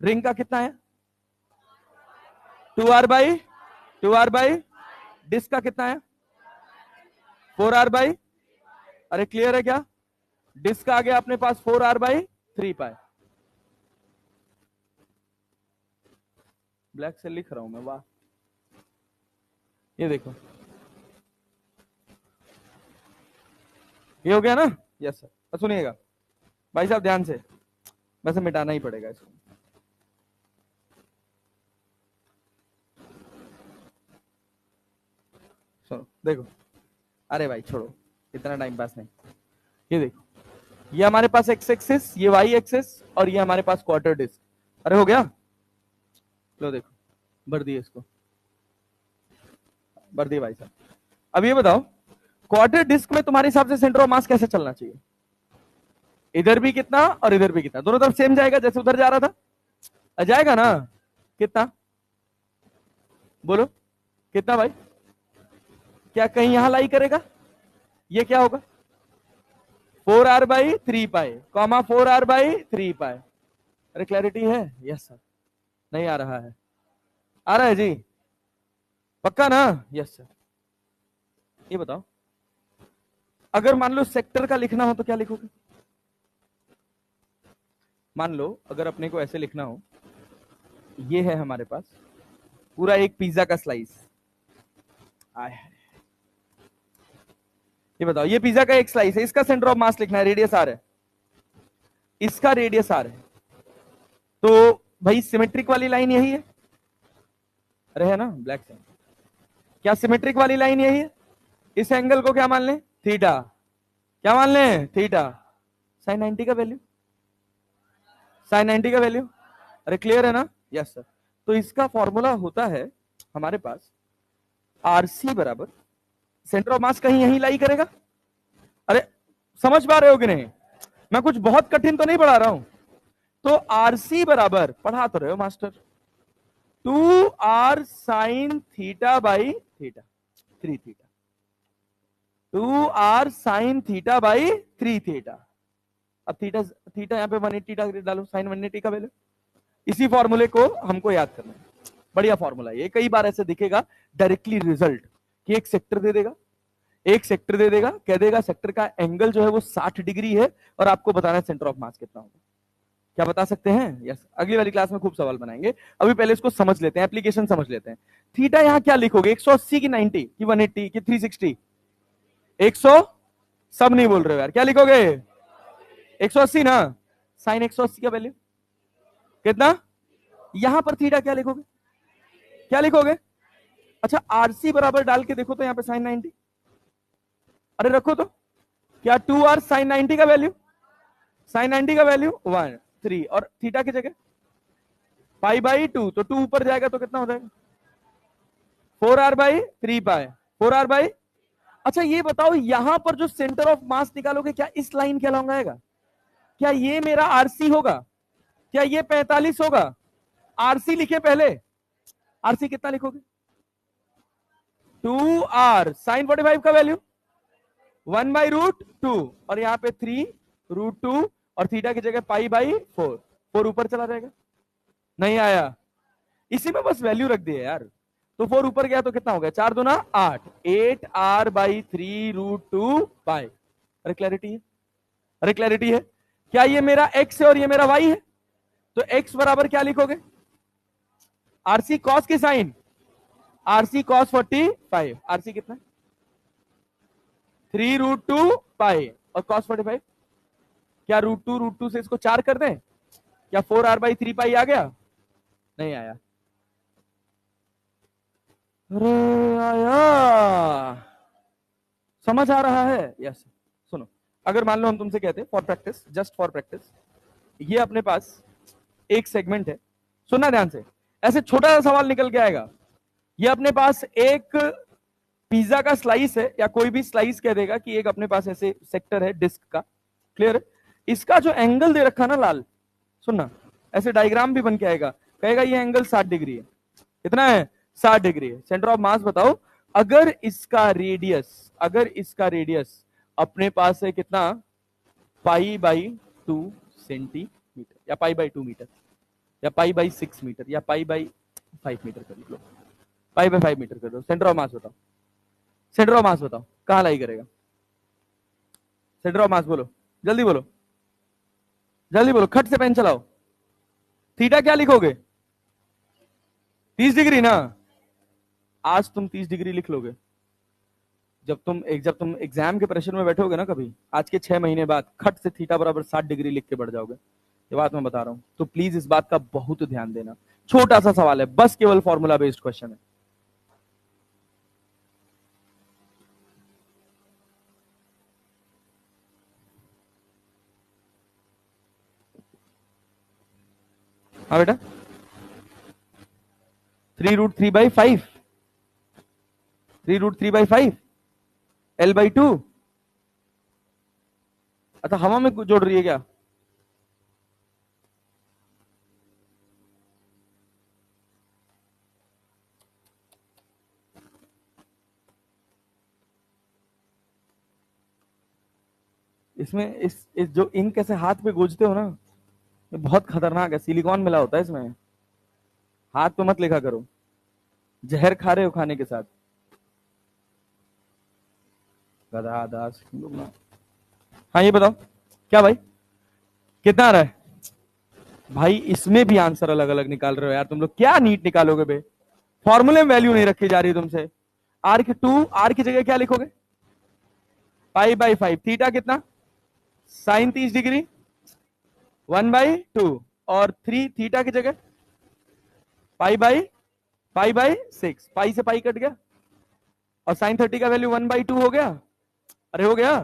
रिंग का कितना है? 2r/2r/। डिस्क का कितना है? 4r/। अरे क्लियर है क्या? डिस्क आ गया अपने पास 4r/3π। ब्लैक से लिख रहा हूं मैं, वाह। ये देखो, ये हो गया ना? Yes sir. सुनिएगा भाई साहब ध्यान से, वैसे मिटाना ही पड़ेगा इसको। सुनो देखो, अरे भाई छोड़ो, इतना टाइम पास नहीं। ये देखो, ये हमारे पास एक्स एक्सिस, ये वाई एक्सिस, और ये हमारे पास क्वार्टर डिस्क। अरे हो गया? लो देखो, भर दिए इसको, भर दिए भाई साहब। अब ये बताओ, क्वार्टर डिस्क में तुम्हारे हिसाब से सेंटर ऑफ मास कैसे चलना चाहिए? इधर भी कितना और इधर भी कितना, दोनों तरफ सेम जाएगा जैसे उधर जा रहा था? जाएगा ना? कितना बोलो, कितना भाई? क्या कहीं यहां लाई करेगा? ये क्या होगा? 4r/3π, comma 4r/3π। अरे क्लैरिटी है? Yes sir. नहीं आ रहा है? आ रहा है जी? पक्का ना? Yes sir. ये बताओ, अगर मान लो सेक्टर का लिखना हो तो क्या लिखोगे? मान लो अगर अपने को ऐसे लिखना हो, ये है हमारे पास पूरा एक पिज्जा का स्लाइस। ये बताओ, ये पिज्जा का एक स्लाइस है, इसका सेंटर ऑफ मास लिखना है, रेडियस आर है, इसका रेडियस आर है। तो भाई सिमेट्रिक वाली लाइन यही है। अरे है ना ब्लैक से? क्या सिमेट्रिक वाली लाइन यही है? इस एंगल को क्या मान लें? थीटा। क्या मान लें? थीटा। साइन 90 का वैल्यू, साइन 90 का वैल्यू। अरे क्लियर है ना? Yes sir. तो इसका फॉर्मूला होता है हमारे पास आरसी बराबर, सेंटर ऑफ मास कहीं यहीं लाई करेगा। अरे समझ पा रहे हो कि नहीं? मैं कुछ बहुत कठिन तो नहीं पढ़ा रहा हूं। तो आरसी बराबर, पढ़ा तो रहे हो master, 2r sine theta by theta, 3 theta, 2r sine theta by 3 theta. अब थीटा, थीटा यहाँ पे 180 डालो, साइन 180 का वैल्यू। इसी फॉर्मूले को हमको याद करना है। बढ़िया फॉर्मूला ये, कई बार ऐसे दिखेगा डायरेक्टली रिजल्ट कि एक सेक्टर दे देगा, एक सेक्टर दे देगा, कह देगा सेक्टर का एंगल जो है वो 60 डिग्री है और आपको बताना है सेंटर ऑफ मास कितना होगा। क्या बता सकते हैं? यस। अगली वाली क्लास में खूब सवाल बनाएंगे, अभी पहले इसको समझ लेते हैं, एप्लीकेशन समझ लेते हैं। थीटा यहां क्या लिखोगे? 180 की 90 की 180 की 360? 100 सब नहीं बोल रहे हो यार, क्या लिखोगे? 180 ना, साइन 180 का वैल्यू कितना? यहां पर थीटा क्या लिखोगे? क्या लिखोगे? अच्छा आरसी बराबर डाल के देखो तो यहाँ पे साइन 90, अरे रखो तो, क्या 2r साइन 90 का वैल्यू, साइन 90 का वैल्यू 1 3, और थीटा की जगह पाई बाई 2, तो 2 ऊपर जाएगा तो कितना हो जाएगा? 4r by 3 pi, 4r by. अच्छा ये बताओ यहां पर जो सेंटर ऑफ मास निकालोगे क्या इस लाइन के अलॉन्ग आएगा? क्या ये मेरा आरसी होगा? क्या ये 45 होगा? आरसी लिखे पहले, आरसी कितना लिखोगे? 2r साइन 45 का वैल्यू 1/√2, और यहां पे 3√2, और थीटा की जगह पाई बाई 4, 4 ऊपर चला जाएगा, नहीं आया, इसी में बस वैल्यू रख दिए यार। तो 4 ऊपर गया तो कितना हो गया? 4 दूना 8, 8r/3√2 पाई। अरे क्लैरिटी है, अरे क्लैरिटी है। क्या ये मेरा x है और ये मेरा y है? तो x बराबर क्या लिखोगे? आरसी कॉस की साइन, आरसी कॉस 45, आरसी कितना? 3√2 पाई, और कॉस 45 क्या √2 से इसको 4 कर दें? क्या 4r/3 पाई आ गया? नहीं आया। अरे आया, समझ आ रहा है? यस। सुनो, अगर मान लो हम तुमसे कहते for practice, just for practice, ये अपने पास एक सेगमेंट है, सुनना ध्यान से, ऐसे छोटा सा सवाल निकल के आएगा, ये अपने पास एक पिज्जा का स्लाइस है, या कोई भी स्लाइस कह देगा कि एक अपने पास ऐसे सेक्टर है डिस्क का, क्लियर है? इसका जो एंगल दे रखा ना लाल, सुनना, ऐसे डायग्राम भी बन के आएगा, कहेगा ये एंगल 60 डिग्री है। कितना है? 60 डिग्री है। सेंटर ऑफ मास बताओ, अगर इसका रेडियस, अगर इसका रेडियस अपने पास है कितना? π/2 सेंटीमीटर, या π/2 मीटर, या π/6 मीटर, या π/5 मीटर कर लो, π/5 मीटर कर दो। सेंटर ऑफ मास बताओ, सेंटर ऑफ मास बताओ कहां लाई करेगा? सेंटर ऑफ मास बोलो, जल्दी बोलो, जल्दी बोलो, खट से पेन चलाओ। थीटा क्या लिखोगे? 30 डिग्री ना, आज तुम 30 डिग्री लिख लोगे, जब तुम एग्जाम के प्रेशर में बैठोगे ना कभी, आज के 6 महीने बाद खट से थीटा बराबर 60 डिग्री लिख के बढ़ जाओगे, ये बात मैं बता रहा हूं। तो प्लीज इस बात का बहुत ध्यान देना, छोटा सा सवाल है, बस केवल फॉर्मूला बेस्ड क्वेश्चन है। हाँ बेटा, 3√3/5, 3√3/5 L/2। अच्छा हवा में जोड़ रही है क्या? इसमें इस जो इंक ऐसे हाथ पे गूंजते हो ना, ये बहुत खतरनाक है, सिलिकॉन मिला होता है इसमें, हाथ पे मत लिखा करो, जहर खा रहे हो खाने के साथ, गधा दास लोग ना। हाँ ये बताओ, क्या भाई कितना आ रहा है? भाई इसमें भी आंसर अलग अलग निकाल रहे हो यार तुम लोग, क्या नीट निकालोगे बे? फॉर्मूले में वैल्यू नहीं रखी जा रही तुमसे। आर की जगह क्या लिखोगे? π/5, थीटा कितना? साइन 30 डिग्री 1/2, और 3 थीटा की जगह π/6, पाई से पाई कट गया, और साइन 30 का वैल्यू 1/2 हो गया, अरे हो गया,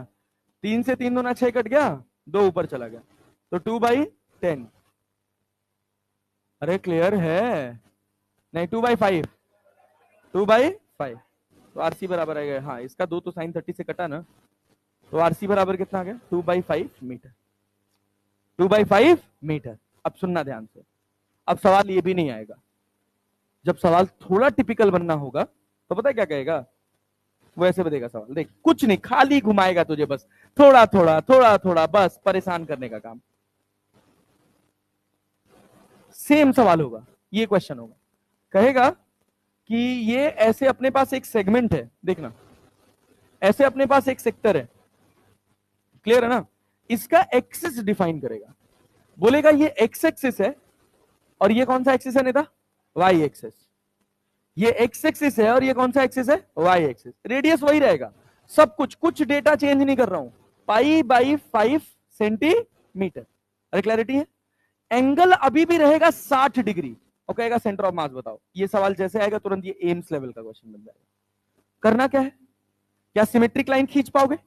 3 से 3 दूना 6 कट गया, 2 ऊपर चला गया, तो 2/10। अरे क्लियर है? नहीं 2/5, 2/5, तो आरसी बराबर आ गया, हाँ इसका 2 तो साइन 30 से कटा ना, तो आरसी बराबर कितना आ गया? 2/5 मीटर, 2/5 मीटर। अब सुनना ध्यान से, अब सवाल ये भी नहीं आएगा, जब सवाल थोड़ा टिपिकल बनना होगा तो पता है क्या कहेगा? वो ऐसे बनेगा सवाल, देख कुछ नहीं, खाली घुमाएगा तुझे, बस थोड़ा थोड़ा थोड़ा थोड़ा, बस परेशान करने का काम। सेम सवाल होगा, ये क्वेश्चन होगा, कहेगा कि ये ऐसे अपने पास एक सेगमेंट है, देखना ऐसे अपने पास एक सेक्टर है, क्लियर है ना? इसका एक्सिस डिफाइन करेगा, बोलेगा ये एक्स एक्सिस है, और ये कौन सा एक्सिस है नेता? Y axis. ये एक्स एक्सिस है और ये कौन सा एक्सिस है? Y axis. रेडियस वही रहेगा, सब कुछ, कुछ डेटा चेंज नहीं कर रहा हूं। Pi by 5 centimetre. अरे क्लैरिटी है? एंगल अभी भी रहेगा 60 डिग्री और कहेगा सेंटर ऑफ मास बताओ। ये सवाल जैसे आएगा तुरंत ये एम्स लेवल का क्वेश्चन बन जाएगा। करना क्या है? क्या सिमेट्रिक लाइन खींच पाओगे?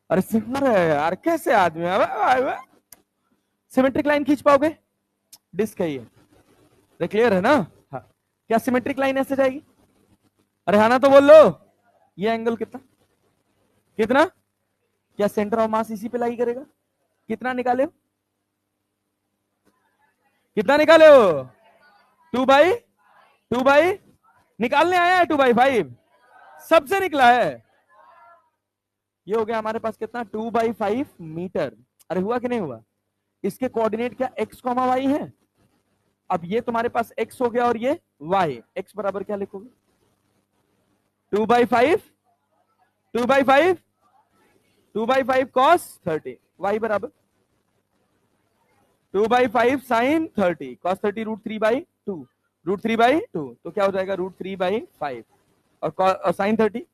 अरे यार कैसे आदमी है, सिमेट्रिक लाइन खींच पाओगे? डिस्क है ये क्लियर है ना? हाँ। क्या सिमेट्रिक लाइन ऐसे जाएगी? अरे हाँ ना तो बोल लो। ये एंगल कितना कितना? क्या सेंटर ऑफ मास इसी पे लाई करेगा? कितना निकाले हो? कितना निकाले हो? 2/2 निकालने आया है 2/5 सबसे निकला है। ये हो गया हमारे पास कितना? 2/5 मीटर। अरे हुआ कि नहीं हुआ? इसके कोऑर्डिनेट क्या x, y है। अब ये तुम्हारे पास x हो गया और ये y। x बराबर क्या लिखोगे? 2/5 2/5 2/5 cos 30। y बराबर 2/5 sin 30 cos 30 √3/2 √3/2 तो क्या हो जाएगा? √3/5 और sin 30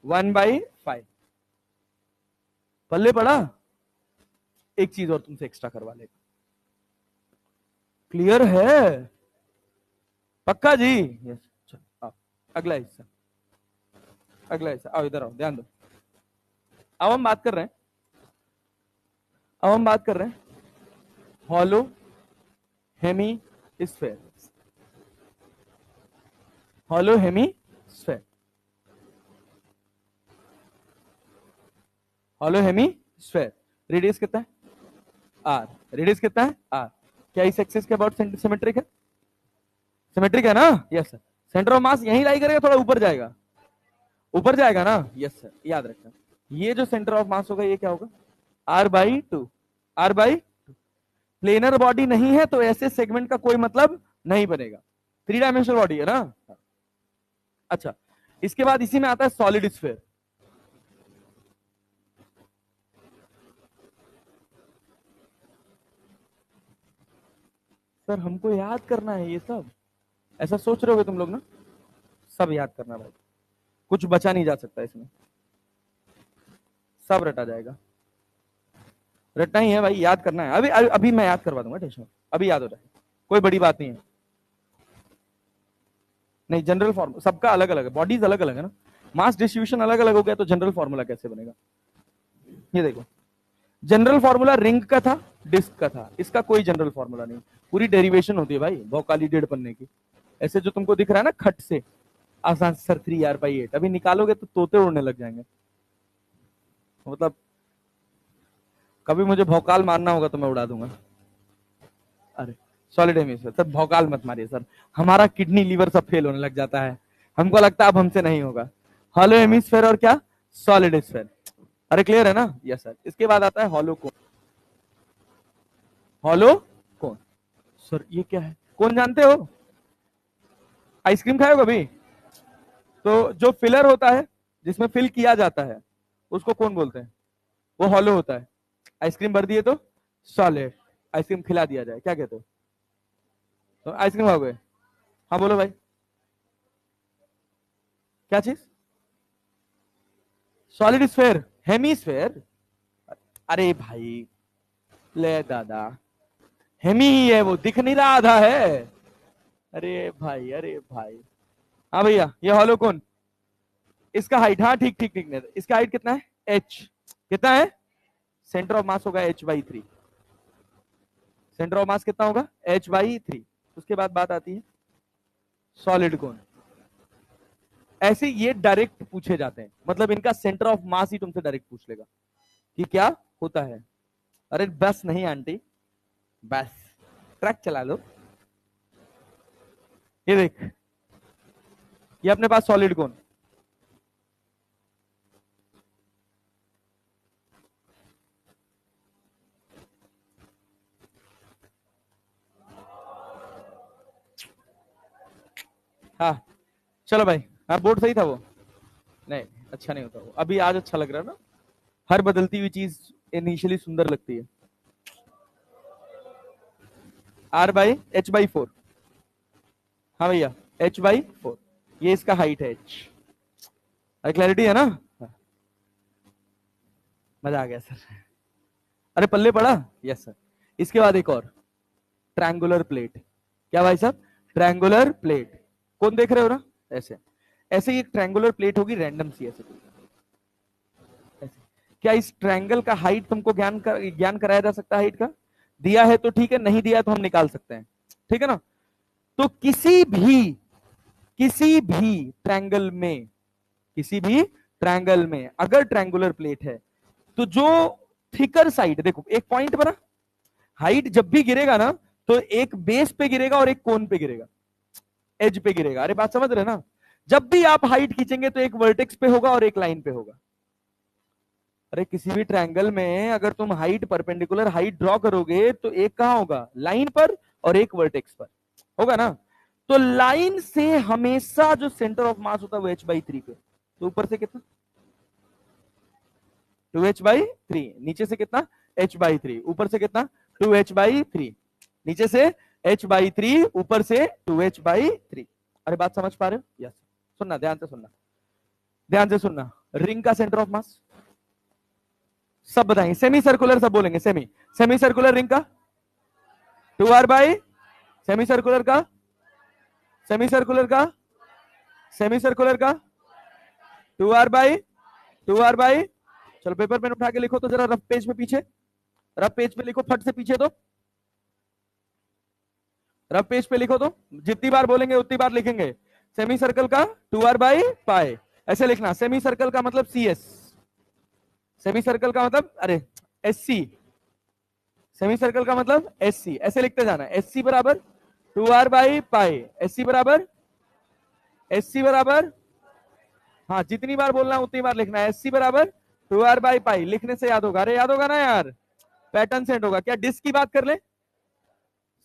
1/5। पल्ले पड़ा? एक चीज और तुमसे एक्स्ट्रा करवा लेगा। क्लियर है? पक्का जी? यस। चलो आओ अगला हिस्सा, अगला हिस्सा आओ, इधर आओ, ध्यान दो। अब हम बात कर रहे हैं hollow hemisphere. Hollow hemisphere, hollow hemisphere. Radius कितना है? आर। रेडियस कितना है? आर। क्या इस एक्सिस के अबाउट सिमेट्रिक है? सिमेट्रिक है ना? Yes sir. सेंटर ऑफ मास यहीं लाई करेगा, थोड़ा ऊपर जाएगा? ऊपर जाएगा ना? Yes sir. याद रखना ये जो सेंटर ऑफ मास होगा ये क्या होगा? r/2। r/2। प्लेनर बॉडी नहीं है तो ऐसे सेगमेंट का कोई मतलब नहीं बनेगा। 3 डायमेंशनल बॉडी है ना? अच्छा, इसके बाद इसी में आता है सॉलिड स्फीयर। सर हमको याद करना है ये सब, ऐसा सोच रहे होगे तुम लोग ना? सब याद करना भाई, कुछ बचा नहीं जा सकता इसमें, सब रटा जाएगा। रटना ही है भाई, याद करना है। अभी मैं याद करवा दूंगा, टेंशन अभी याद हो जाएगा, कोई बड़ी बात नहीं है। नहीं, जनरल फॉर्मूला सबका अलग अलग है, बॉडीज अलग अलग है ना, मास डिस्ट्रीब्यूशन अलग अलग हो गया तो जनरल फॉर्मूला कैसे बनेगा? ये देखो, जनरल फॉर्मूला रिंग का था, डिस्क का था, इसका कोई जनरल फॉर्मूला नहीं। पूरी डेरिवेशन होती है भाई भौकाली 1.5 पन्ने की। ऐसे जो तुमको दिख रहा है ना खट से, आसान सर 3r/8, अभी निकालोगे तो तोते उड़ने लग जाएंगे। मतलब कभी मुझे भौकाल मारना होगा तो मैं उड़ा दूंगा। अरे सॉलिड हेमिस्फीयर सर, भौकाल मत मारिए सर, हमारा किडनी लीवर सब फेल होने लग जाता है, हमको लगता है अब हमसे नहीं होगा। हॉलो हेमिस्फीयर और क्या? Solid hemisphere. अरे क्लियर है ना? Yes sir. इसके बाद आता है हॉलो कोन। हॉलो कोन सर ये क्या है? कौन जानते हो? आइसक्रीम खाए हो कभी? तो जो फिलर होता है, जिसमें फिल किया जाता है, उसको कौन बोलते हैं? वो हॉलो होता है। आइसक्रीम भर दिए तो सॉलिड, आइसक्रीम खिला दिया जाए क्या कहते हो? तो आइसक्रीम खाओगे? हाँ बोलो भाई, क्या चीज? Solid sphere, hemisphere. अरे भाई ले दादा, हेमी ही है वो, दिख नहीं रहा आधा है। अरे भाई, अरे भाई। हाँ भैया, ये हॉलो कौन, इसका हाइट, हाँ ठीक ठीक ठीक नहीं, इसका हाइट कितना है? h। कितना है? सेंटर ऑफ मास होगा h/3। सेंटर ऑफ मास कितना होगा? h/3। उसके बाद बात आती है सॉलिड कौन। ऐसे ये डायरेक्ट पूछे जाते हैं, मतलब इनका सेंटर ऑफ मास ही तुमसे डायरेक्ट पूछ लेगा कि क्या होता है। अरे बस नहीं आंटी, बस ट्रैक चला लो। ये देख, ये अपने पास सॉलिड कौन, हाँ चलो भाई, हाँ बोर्ड सही था वो? नहीं अच्छा नहीं होता वो, अभी आज अच्छा लग रहा है ना, हर बदलती हुई चीज इनिशियली सुंदर लगती है। r/h/4। हाँ भैया, h/4, ये इसका हाइट है h। अरे क्लैरिटी है ना? मजा आ गया सर। अरे पल्ले पड़ा? Yes sir. इसके बाद एक और, ट्रायंगुलर प्लेट। क्या भाई साहब? Triangular plate. कौन देख रहे हो ना? ऐसे ऐसे ही एक ट्रायंगुलर प्लेट होगी, रैंडम सी ऐसे ऐसे। क्या इस ट्रायंगल का हाइट तुमको ज्ञान कराया जा सकता है? हाइट का दिया है तो ठीक है, नहीं दिया तो हम निकाल सकते हैं, ठीक है ना? तो किसी भी ट्रायंगल में, किसी भी ट्रायंगल में अगर ट्रायंगुलर प्लेट है तो जो थिकर साइड, देखो एक पॉइंट बना, हाइट जब भी गिरेगा ना तो एक बेस पे गिरेगा और एक कोन पे गिरेगा, एज पे गिरेगा। अरे बात समझ रहे ना? जब भी आप हाइट खींचेंगे तो एक वर्टेक्स पे होगा और एक लाइन पे होगा। अरे किसी भी ट्रायंगल में अगर तुम हाइट, परपेंडिकुलर हाइट ड्रॉ करोगे तो एक कहां होगा? लाइन पर, और एक वर्टेक्स पर होगा ना? तो लाइन से हमेशा जो सेंटर ऑफ मास होता है वो h/3 पे। तो ऊपर से कितना? 2h/3। नीचे से कितना? h/3। ऊपर से कितना? 2h/3। नीचे से h/3, ऊपर से 2h/3। अरे बात समझ पा रहे हो? यस। सुनना, ध्यान से सुनना, ध्यान से सुनना। रिंग का सेंटर ऑफ मास सब बताएंगे, सेमी सर्कुलर सब बोलेंगे। सेमी सेमी सर्कुलर रिंग का 2r/, सेमी सर्कुलर का, सेमी सर्कुलर का, सेमी सर्कुलर का 2r/, 2r/। चलो पेपर पेन उठा के लिखो तो जरा, रफ पेज पे पीछे, रफ पेज पे लिखो, फट से पीछे तो, रफ पेज पे लिखो तो, जितनी बार बोलेंगे उतनी बार लिखेंगे। सेमी सर्कल का 2r/π, ऐसे लिखना। सेमी सर्कल का मतलब CS, सेमी सर्कल का मतलब, अरे SC, सेमी सर्कल का मतलब SC, ऐसे लिखते जाना। SC बराबर 2r/π, SC बराबर, SC बराबर, हाँ जितनी बार बोलना है उतनी बार लिखना है। SC बराबर 2r/π, लिखने से याद होगा। अरे याद होगा ना यार, पैटर्न सेट होगा। क्या डिस्क की बात कर ले?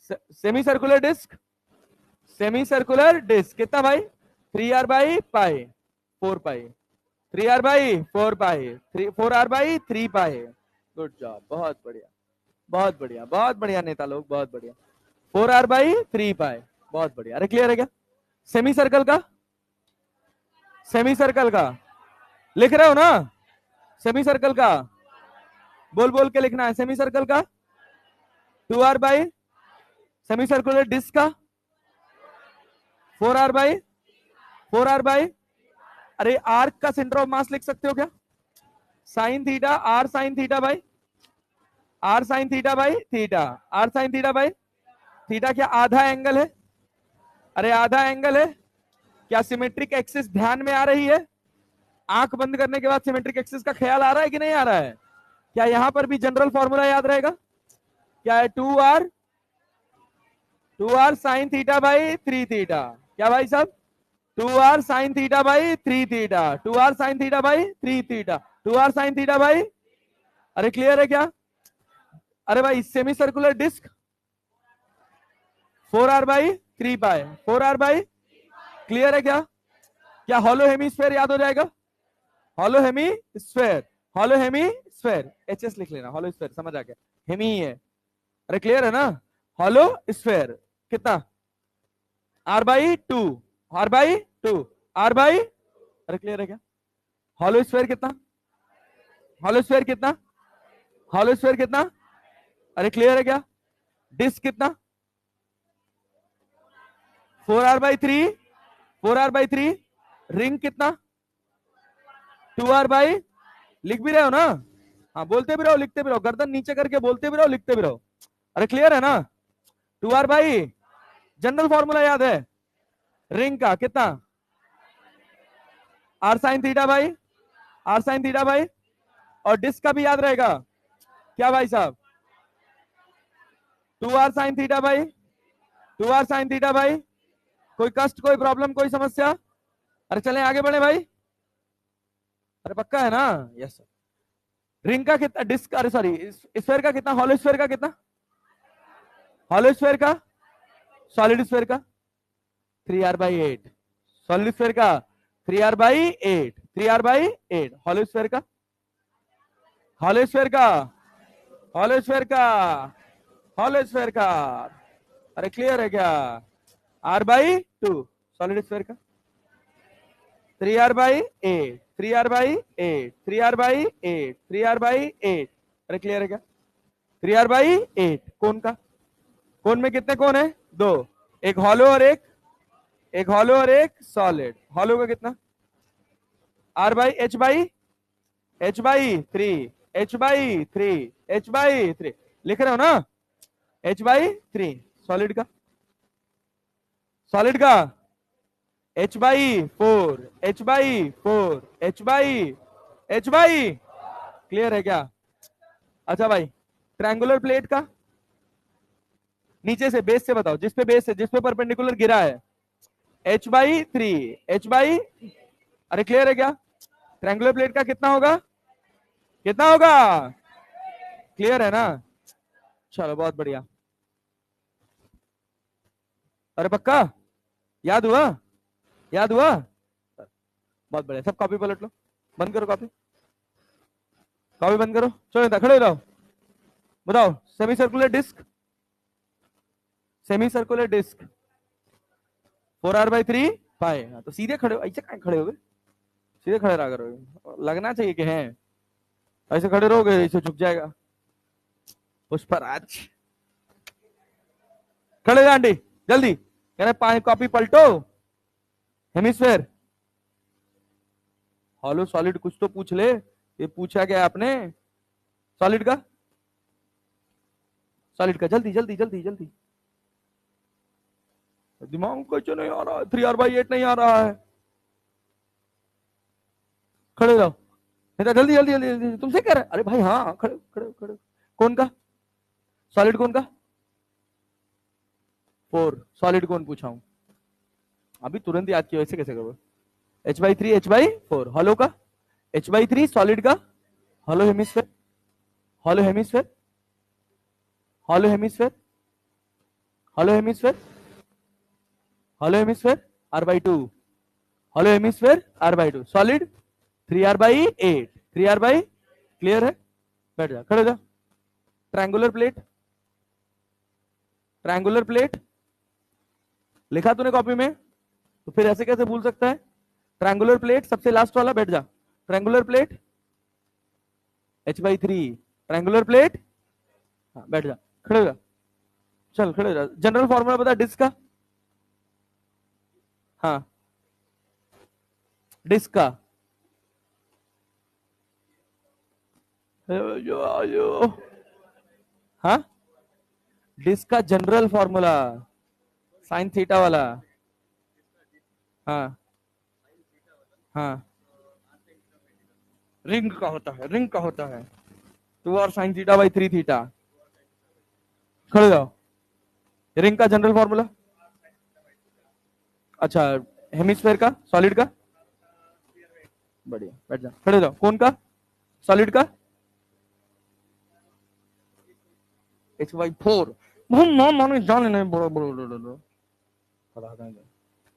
Semi circular disc, semi circular disc कितना भाई? 3r/π, 4π, 3r/4π, 4r/3π। Good job, बहुत बढ़िया, बहुत बढ़िया, बहुत बढ़िया नेता लोग, बहुत बढ़िया। 4r/3π, बहुत बढ़िया। अरे क्लियर है क्या? सेमी सर्कल का, सेमी सर्कल का लिख रहे हो ना? सेमी सर्कल का बोल बोल के लिखना है। सेमी सर्कल का 2r/, सेमी सर्कुलर डिस्क का 4r/, 4r/। अरे आर्क का सेंटर ऑफ मास लिख सकते हो क्या? Sine theta, R sine theta by, R sine theta by theta, R sine theta by theta. क्या आधा एंगल है? अरे आधा एंगल है। क्या सिमेट्रिक एक्सिस ध्यान में आ रही है? आंख बंद करने के बाद सिमेट्रिक एक्सिस का ख्याल आ रहा है कि नहीं आ रहा है? क्या यहां पर भी जनरल फॉर्मूला याद रहेगा? क्या है? 2r sine theta by 3 theta. क्या भाई साहब? 2r sine theta by 3 theta, 2r sine theta by 3 theta, 2r sine theta by. अरे क्लियर है क्या? अरे भाई semi circular disc 4r/3π, 4r/। Clear है क्या? क्या हॉलो हेमीस्फेयर याद हो जाएगा? Hollow hemisphere, hollow hemisphere, HS लिख लेना। हॉलो स्फेयर समझ आ गया, हेमी ही है। अरे क्लियर है ना? हॉलो स्फेयर कितना? r/2, r/2, r/। अरे क्लियर है क्या? हॉलो स्फेयर कितना? हॉलो स्फेयर कितना? हॉलो स्फेयर कितना? अरे क्लियर है क्या? डिस्क कितना? 4r/3, 4r/3। रिंग कितना? 2r/। लिख भी रहे हो ना? हाँ बोलते भी रहो, लिखते भी रहो, गर्दन नीचे करके बोलते भी रहो, लिखते भी रहो। अरे क्लियर है ना? 2r/। जनरल फॉर्मूला याद है रिंग का कितना? R sine theta by, R sine theta by. और डिस्क का भी याद रहेगा क्या भाई साहब? 2r sine theta by, 2r sine theta by. कोई कष्ट, कोई प्रॉब्लम, कोई समस्या? अरे चलें आगे बढ़े भाई। अरे पक्का है ना? Yes sir. रिंग का कितना? डिस्क, अरे सॉरी स्फेयर का कितना? हॉलो स्फेयर का कितना? हॉलो स्फेयर का, सॉलिड स्फेयर का 3r/8, सॉलिड स्फेयर का 3r/8, 3r/8। हॉलो स्फेयर का, हॉलो स्फेयर का, हॉलो स्फेयर का, हॉलो स्फेयर का। अरे क्लियर है क्या? r/2, सॉलिड स्फेयर का 3r/8। 3r/8, 3r/8, 3r/8। अरे क्लियर है क्या? 3r/8 कोण का, कोण में कितने कोण है? दो, एक हॉलो और एक हॉलो और एक सॉलिड। हॉलो का कितना? h/3, h/3, h/3 लिख रहे हो ना? h/3। सॉलिड का, सॉलिड का h/4, h/4, h/h/। क्लियर है क्या? अच्छा भाई, ट्रायंगुलर प्लेट का नीचे से बेस से बताओ, जिस पे बेस है, जिस पे परपेंडिकुलर गिरा है, h/3, h/। अरे क्लियर है क्या? ट्रायंगुलर प्लेट का कितना होगा, कितना होगा? क्लियर है ना? चलो बहुत बढ़िया। अरे पक्का याद हुआ, याद हुआ? बहुत बढ़िया। सब कॉपी पलट लो, बंद करो कॉपी, कॉपी बंद करो। चलो खड़े हो जाओ, बताओ। Semi circular disc, semi circular disc 4r/3 pi. तो सीधे खड़े हो, ऐसे कहाँ खड़े हो गए? सीधे खड़े रहा करो, लगना चाहिए कि हैं। ऐसे खड़े रहोगे ऐसे झुक जाएगा। पुष्पराज खड़े हो आंटी, जल्दी कह रहे 5 कॉपी पलटो। हेमिस्फेयर, हॉलो सॉलिड कुछ तो पूछ ले, ये पूछा क्या आपने? सॉलिड का, सॉलिड का जल्दी जल्दी जल्दी जल्दी। दिमाग को क्यों नहीं आ रहा? 3r/8 नहीं आ रहा है। खड़े रहो जल्दी जल्दी जल्दी जल्दी, तुमसे कह रहे। अरे भाई हाँ, खड़े खड़े खड़े। कौन का सॉलिड, कौन का? 4 सॉलिड कौन पूछा हूं? अभी तुरंत याद किया, ऐसे कैसे करोगे? h/3, h/4 हॉलो का, h/3 सॉलिड का। Hollow hemisphere, hollow hemisphere, hollow hemisphere, hollow hemisphere, hollow hemisphere r/2, hollow hemisphere r/2 solid 3r/8, 3r/। Clear है? बैठ जा, खड़े जा। ट्रायंगुलर प्लेट, ट्रायंगुलर प्लेट लिखा तूने कॉपी में, तो फिर ऐसे कैसे भूल सकता है? ट्रायंगुलर प्लेट सबसे लास्ट वाला, बैठ जा। Triangular plate h/3, triangular plate. हाँ बैठ जा, खड़े हो जा, चल खड़े हो जा। जनरल फॉर्मूला बता डिस्क का। हाँ डिस्क का, हाँ डिस्क का जनरल फॉर्मूला साइन थीटा वाला। हाँ हाँ, रिंग का होता है, रिंग का होता है 2r sin θ/3 थीटा। खड़े जाओ, रिंग का जनरल फॉर्मूला। अच्छा, हेमिस्फेयर का, सॉलिड का। बढ़िया, बैठ जा, खड़े जाओ। कौन का? सॉलिड का h/4। मानो जान नहीं, बड़ो बड़ो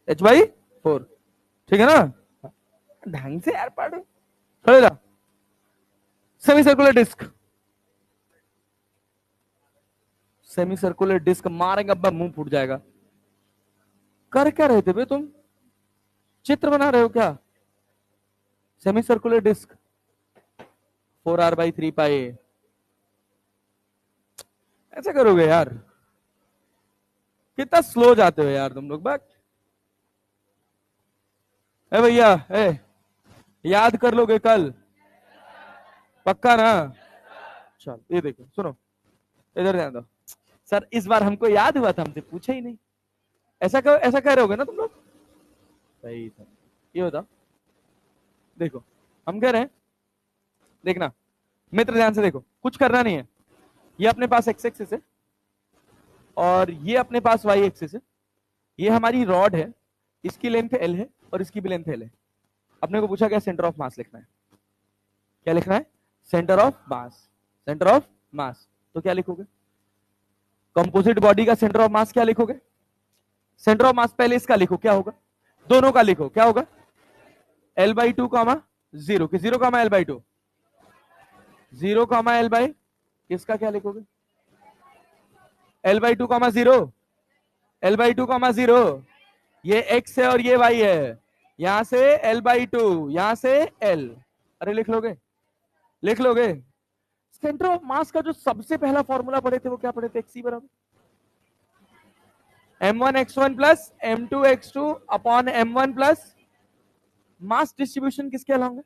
h/4, ठीक है ना? ढंग से यार पढ़। खड़े जा। Semi circular disc, semi circular disc मारेंगे अब मुंह फूट जाएगा। कर क्या रहे थे बे तुम? चित्र बना रहे हो क्या? सेमी सर्कुलर डिस्क 4r/3 पाए, ऐसे करोगे यार? कितना स्लो जाते हो यार तुम लोग। बट ए भैया, याद कर लोगे कल? पक्का ना? चल ये देखो, सुनो, इधर ध्यान दो। सर इस बार हमको याद हुआ था, हमसे पूछा ही नहीं। ऐसा कह रहे होगे ना तुम लोग? सही था। ये बताओ, देखो हम कह रहे हैं, देखना मित्र ध्यान से देखो, कुछ करना नहीं है। ये अपने पास एक्स एक्सिस है और ये अपने पास वाई एक्सिस है। ये हमारी रॉड है, इसकी लेंथ एल है और इसकी भी लेंथ एल है। अपने को पूछा क्या? सेंटर ऑफ मास लिखना है। क्या लिखना है? Centre of mass, centre of मास। तो क्या लिखोगे? कंपोजिट बॉडी का सेंटर ऑफ मास क्या लिखोगे? सेंटर ऑफ मास पहले इसका लिखो, क्या होगा? दोनों का लिखो, क्या होगा? l/2 कामा 0 कि 0 कामा l/2, 0 कामा l/, इसका क्या लिखोगे? l/2 कामा 0, l/2 कामा 0। ये x है और ये y है, यहां से L/2, यहां से L। अरे लिख लोगे, लिख लोगे। सेंटर ऑफ मास का जो सबसे पहला फॉर्मूला पढ़े थे वो क्या पढ़े थे? एक्सी बराबर m1x1 plus m2x2 upon m1 plus mass distribution किसके अलॉन्ग है?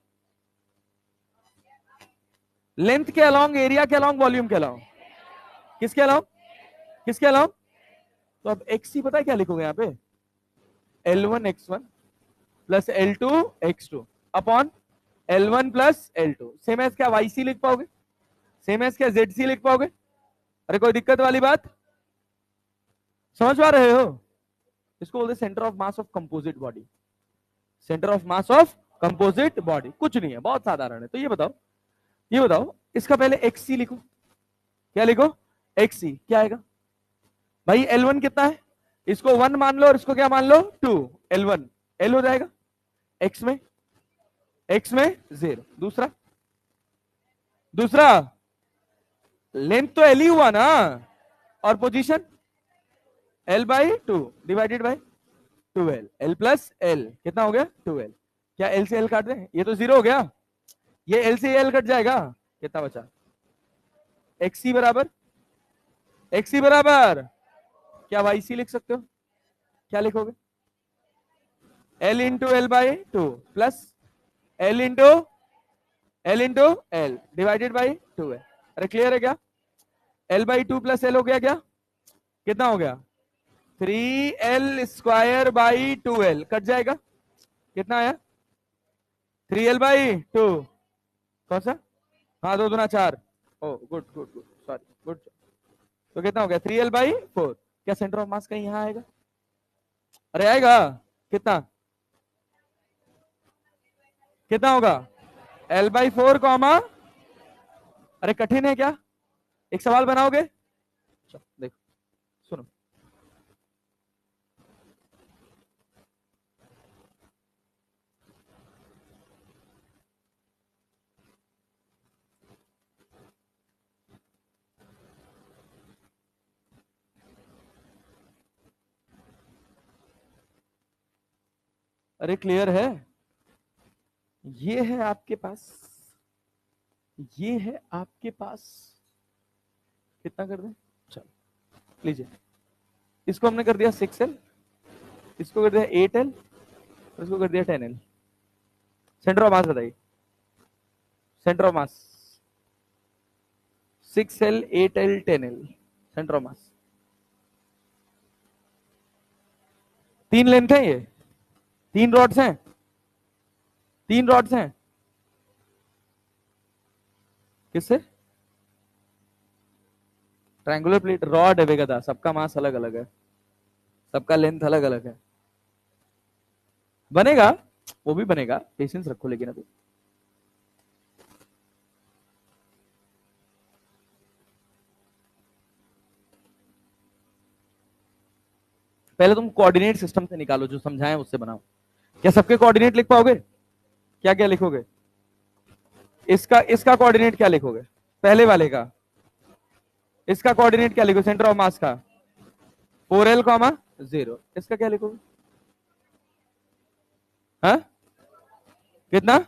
लेंथ के अलॉन्ग, एरिया के अलॉन्ग, वॉल्यूम के अलॉन्ग? किसके अलॉन्ग? किसके अलॉन्ग? तो अब एक्सी पता है क्या लिखोगे यहाँ पे? L1x1 plus L2x2 upon L1 plus L2। Same as क्या YC लिख पाओगे? सेम एज क्या ZC लिख पाओगे? अरे कोई दिक्कत वाली बात? समझ पा रहे हो? इसको बोलते centre of mass of composite body. Centre of mass of composite body कुछ नहीं है, बहुत साधारण है। तो ये बताओ, ये बताओ, इसका पहले XC लिखो। क्या लिखो? XC। क्या आएगा भाई? L1 कितना है? इसको 1 मान लो और इसको क्या मान लो? 2। L1 L हो जाएगा। X में 0। दूसरा, दूसरा लेंथ तो L ही हुआ ना, और position L/2 divided by 2L। L plus L कितना हो गया? 2L। क्या L से L काट दें? ये तो 0 हो गया। ये L से L कट जाएगा, कितना बचा? XC बराबर, XC बराबर क्या YC लिख सकते हो? क्या लिखोगे? L into L/2 plus L into L divided by 2 है। अरे क्लियर है क्या? L/2 प्लस L हो गया क्या? कितना हो गया? 3L square by 2L cut जाएगा, कितना आया? 3L/2। कौन सा? हाँ, 2 दूना 4। Oh good good good, sorry good. तो कितना हो गया? 3L/4। क्या सेंटर ऑफ मास कहीं यहां आएगा? अरे आएगा। कितना? कितना होगा? L/4 कॉमा, अरे कठिन है क्या? एक सवाल बनाओगे? चलो देखो, सुनो। अरे क्लियर है? ये है आपके पास, ये है आपके पास। कितना कर दें? चलो लीजिए, इसको हमने कर दिया 6L, इसको कर दिया 8L, और इसको कर दिया 10L। सेंटर ऑफ मास बताइए। Centre of mass 6L 8L 10L। Centre of mass. 3 length है, ये 3 रॉड्स हैं, 3 रॉड्स हैं। किससे? ट्रायंगुलर प्लेट रॉड है बेगदा, सबका मास अलग अलग है, सबका लेंथ अलग अलग है। बनेगा, वो भी बनेगा, पेशेंस रखो। लेकिन अभी पहले तुम कोऑर्डिनेट सिस्टम से निकालो, जो समझाएं उससे बनाओ। क्या सबके कोऑर्डिनेट लिख पाओगे? क्या क्या लिखोगे? इसका कोऑर्डिनेट क्या लिखोगे? पहले वाले का। इसका कोऑर्डिनेट क्या लिखोगे? सेंटर ऑफ मास का 4L, 0। इसका क्या लिखोगे? हाँ कितना?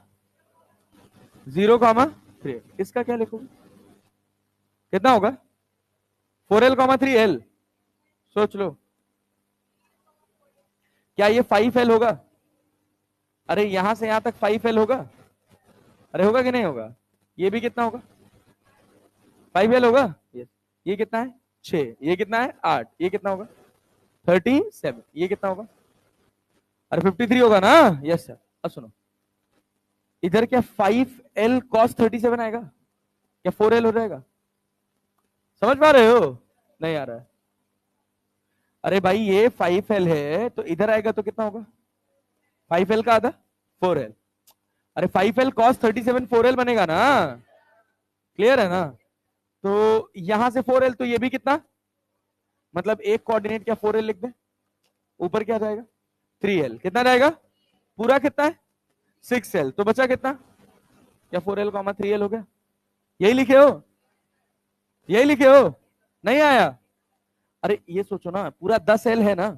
0, 3। इसका क्या लिखोगे? कितना होगा? 4L, 3L। सोच लो, क्या ये 5L होगा? अरे यहां से यहां तक 5L होगा? अरे होगा कि नहीं होगा? ये भी कितना होगा? 5L होगा। ये कितना है? 6। ये कितना है? 8। ये कितना होगा? 37। ये कितना होगा? अरे 53 होगा ना? Yes sir. अब सुनो, इधर क्या 5L cos 37 आएगा? क्या 4L हो जाएगा? समझ पा रहे हो? नहीं आ रहा है? अरे भाई ये 5L है, तो इधर आएगा तो कितना होगा? 5L का आधा 4L। अरे 5L cos 37 4L बनेगा ना? क्लियर है ना? तो यहां से 4L, तो ये भी कितना? मतलब एक कोऑर्डिनेट क्या 4L लिख दे, ऊपर क्या जाएगा? 3L। कितना जाएगा? पूरा कितना है? 6L। तो बचा कितना? क्या 4L, 3L हो गया? यही लिखे हो? यही लिखे हो? नहीं आया? अरे ये सोचो ना, पूरा 10L है ना,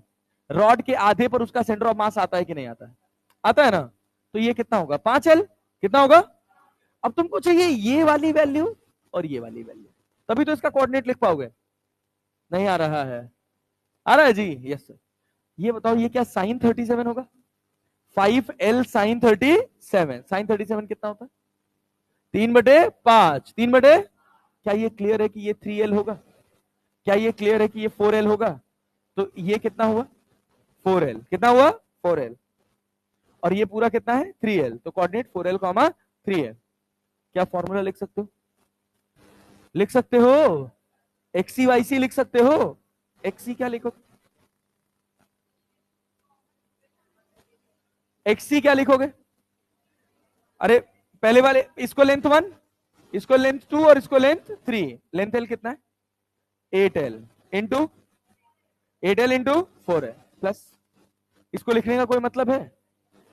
रॉड के आधे पर उसका सेंटर ऑफ मास आता है कि नहीं आता है? आता है ना, तो ये कितना होगा 5L, कितना होगा। अब तुमको चाहिए ये वाली वैल्यू और ये वाली वैल्यू, तभी तो इसका कोऑर्डिनेट लिख पाओगे। नहीं आ रहा है, आ रहा है जी, यस सर। ये बताओ ये क्या साइन 37 होगा, 5L साइन 37, साइन 37 कितना होता है 3/5, 3 क्या ये क्लियर है कि ये 3L होगा, क्या ये क्लियर है कि ये 4L होगा, तो ये कितना हुआ 4L, कितना हुआ 4L, और ये पूरा कितना है 3L, तो कोऑर्डिनेट 4L 3L। क्या फॉर्मूला लिख सकते हो, लिख सकते हो, एक्सी वाईसी लिख सकते हो, एक्सी क्या लिखो, एक्सी क्या लिखोगे, अरे पहले वाले इसको लेंथ 1, इसको लेंथ 2 और इसको लेंथ 3, लेंथ एल कितना है 8L into 8L into 4L plus, इसको लिखने का कोई मतलब है,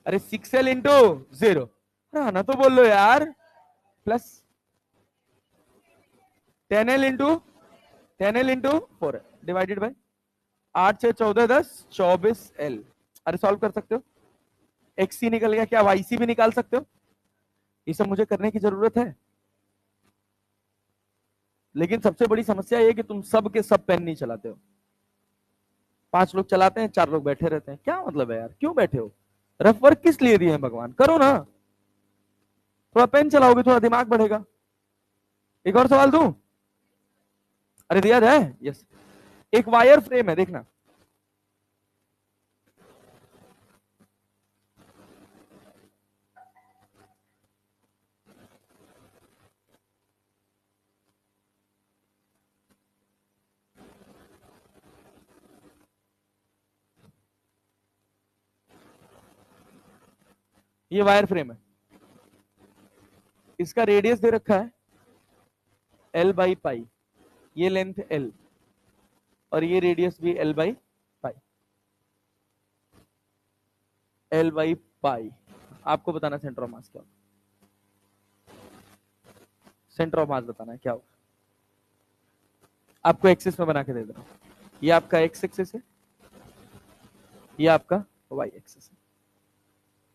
अरे 6L इंटू 0, ना तो बोल लो यार, plus 10L into 4L divided by 8 6 14 10 24L। अरे सॉल्व कर सकते हो, एक्सी निकल गया, क्या वाईसी भी निकाल सकते हो, ये सब मुझे करने की जरूरत है। लेकिन सबसे बड़ी समस्या ये कि तुम सब के सब पेन नहीं चलाते हो, 5 लोग चलाते हैं, 4 लोग बैठे रहते हैं, क्या मतलब है यार, क्यों बैठे हो, रफ वर्क किस लिए दिए हैं भगवान, करो ना, थोड़ा पेन चलाओगे थोड़ा दिमाग बढ़ेगा। एक और सवाल दूं, अरे दिया जाए, यस। एक वायर फ्रेम है, देखना, ये वायर फ्रेम है, इसका रेडियस दे रखा है L/पाई, ये लेंथ L और ये रेडियस भी L/पाई, L/पाई। आपको बताना सेंटर ऑफ मास क्या होगा, सेंटर ऑफ मास बताना है क्या होगा, आपको एक्सिस में बना के दे दे रहा हूं, ये आपका एक्स एक्सिस है, ये आपका वाई एक्सिस है,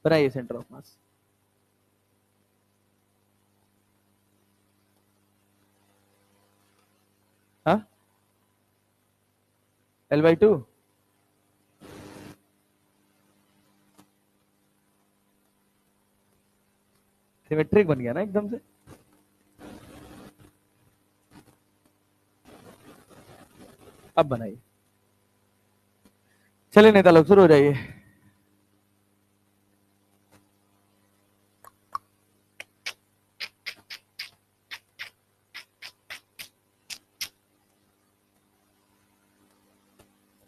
बनाइए सेंटर ऑफ मास। हाँ L/2, सिमेट्रिक बन गया ना एकदम से, अब बनाइए, चलिए नेता लोग शुरू हो जाइए।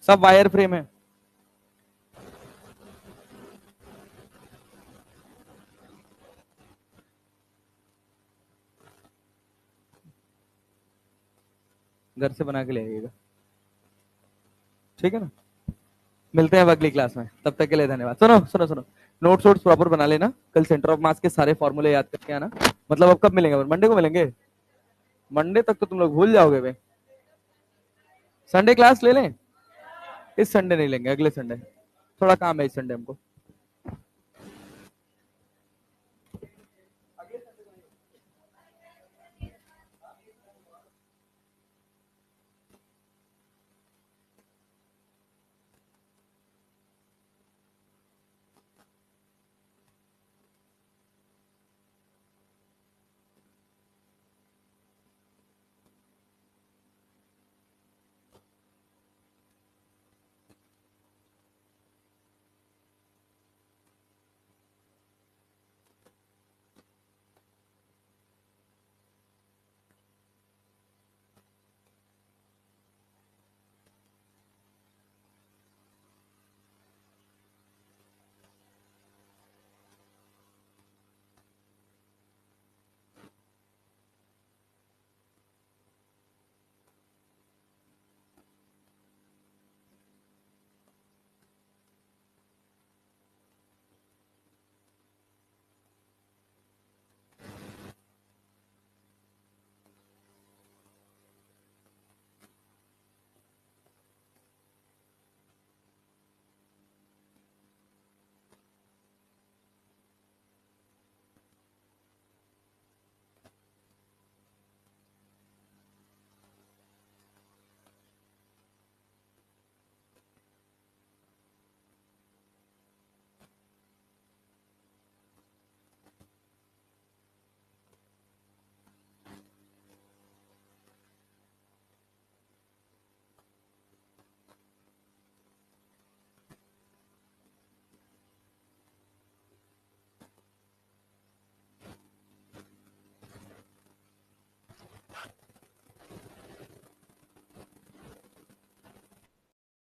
सब वायर फ्रेम है, घर से बना के ले आइएगा, ठीक है ना, मिलते हैं अब अगली क्लास में, तब तक के लिए धन्यवाद। सुनो सुनो सुनो, नोट्स वोट्स प्रॉपर बना लेना, कल सेंटर ऑफ मास के सारे फॉर्मूले याद करके आना, मतलब अब कब मिलेंगे, मंडे को मिलेंगे, मंडे तक तो तुम लोग भूल जाओगे भाई, संडे क्लास ले लें, इस संडे नहीं लेंगे, अगले संडे, थोड़ा काम है इस संडे हमको।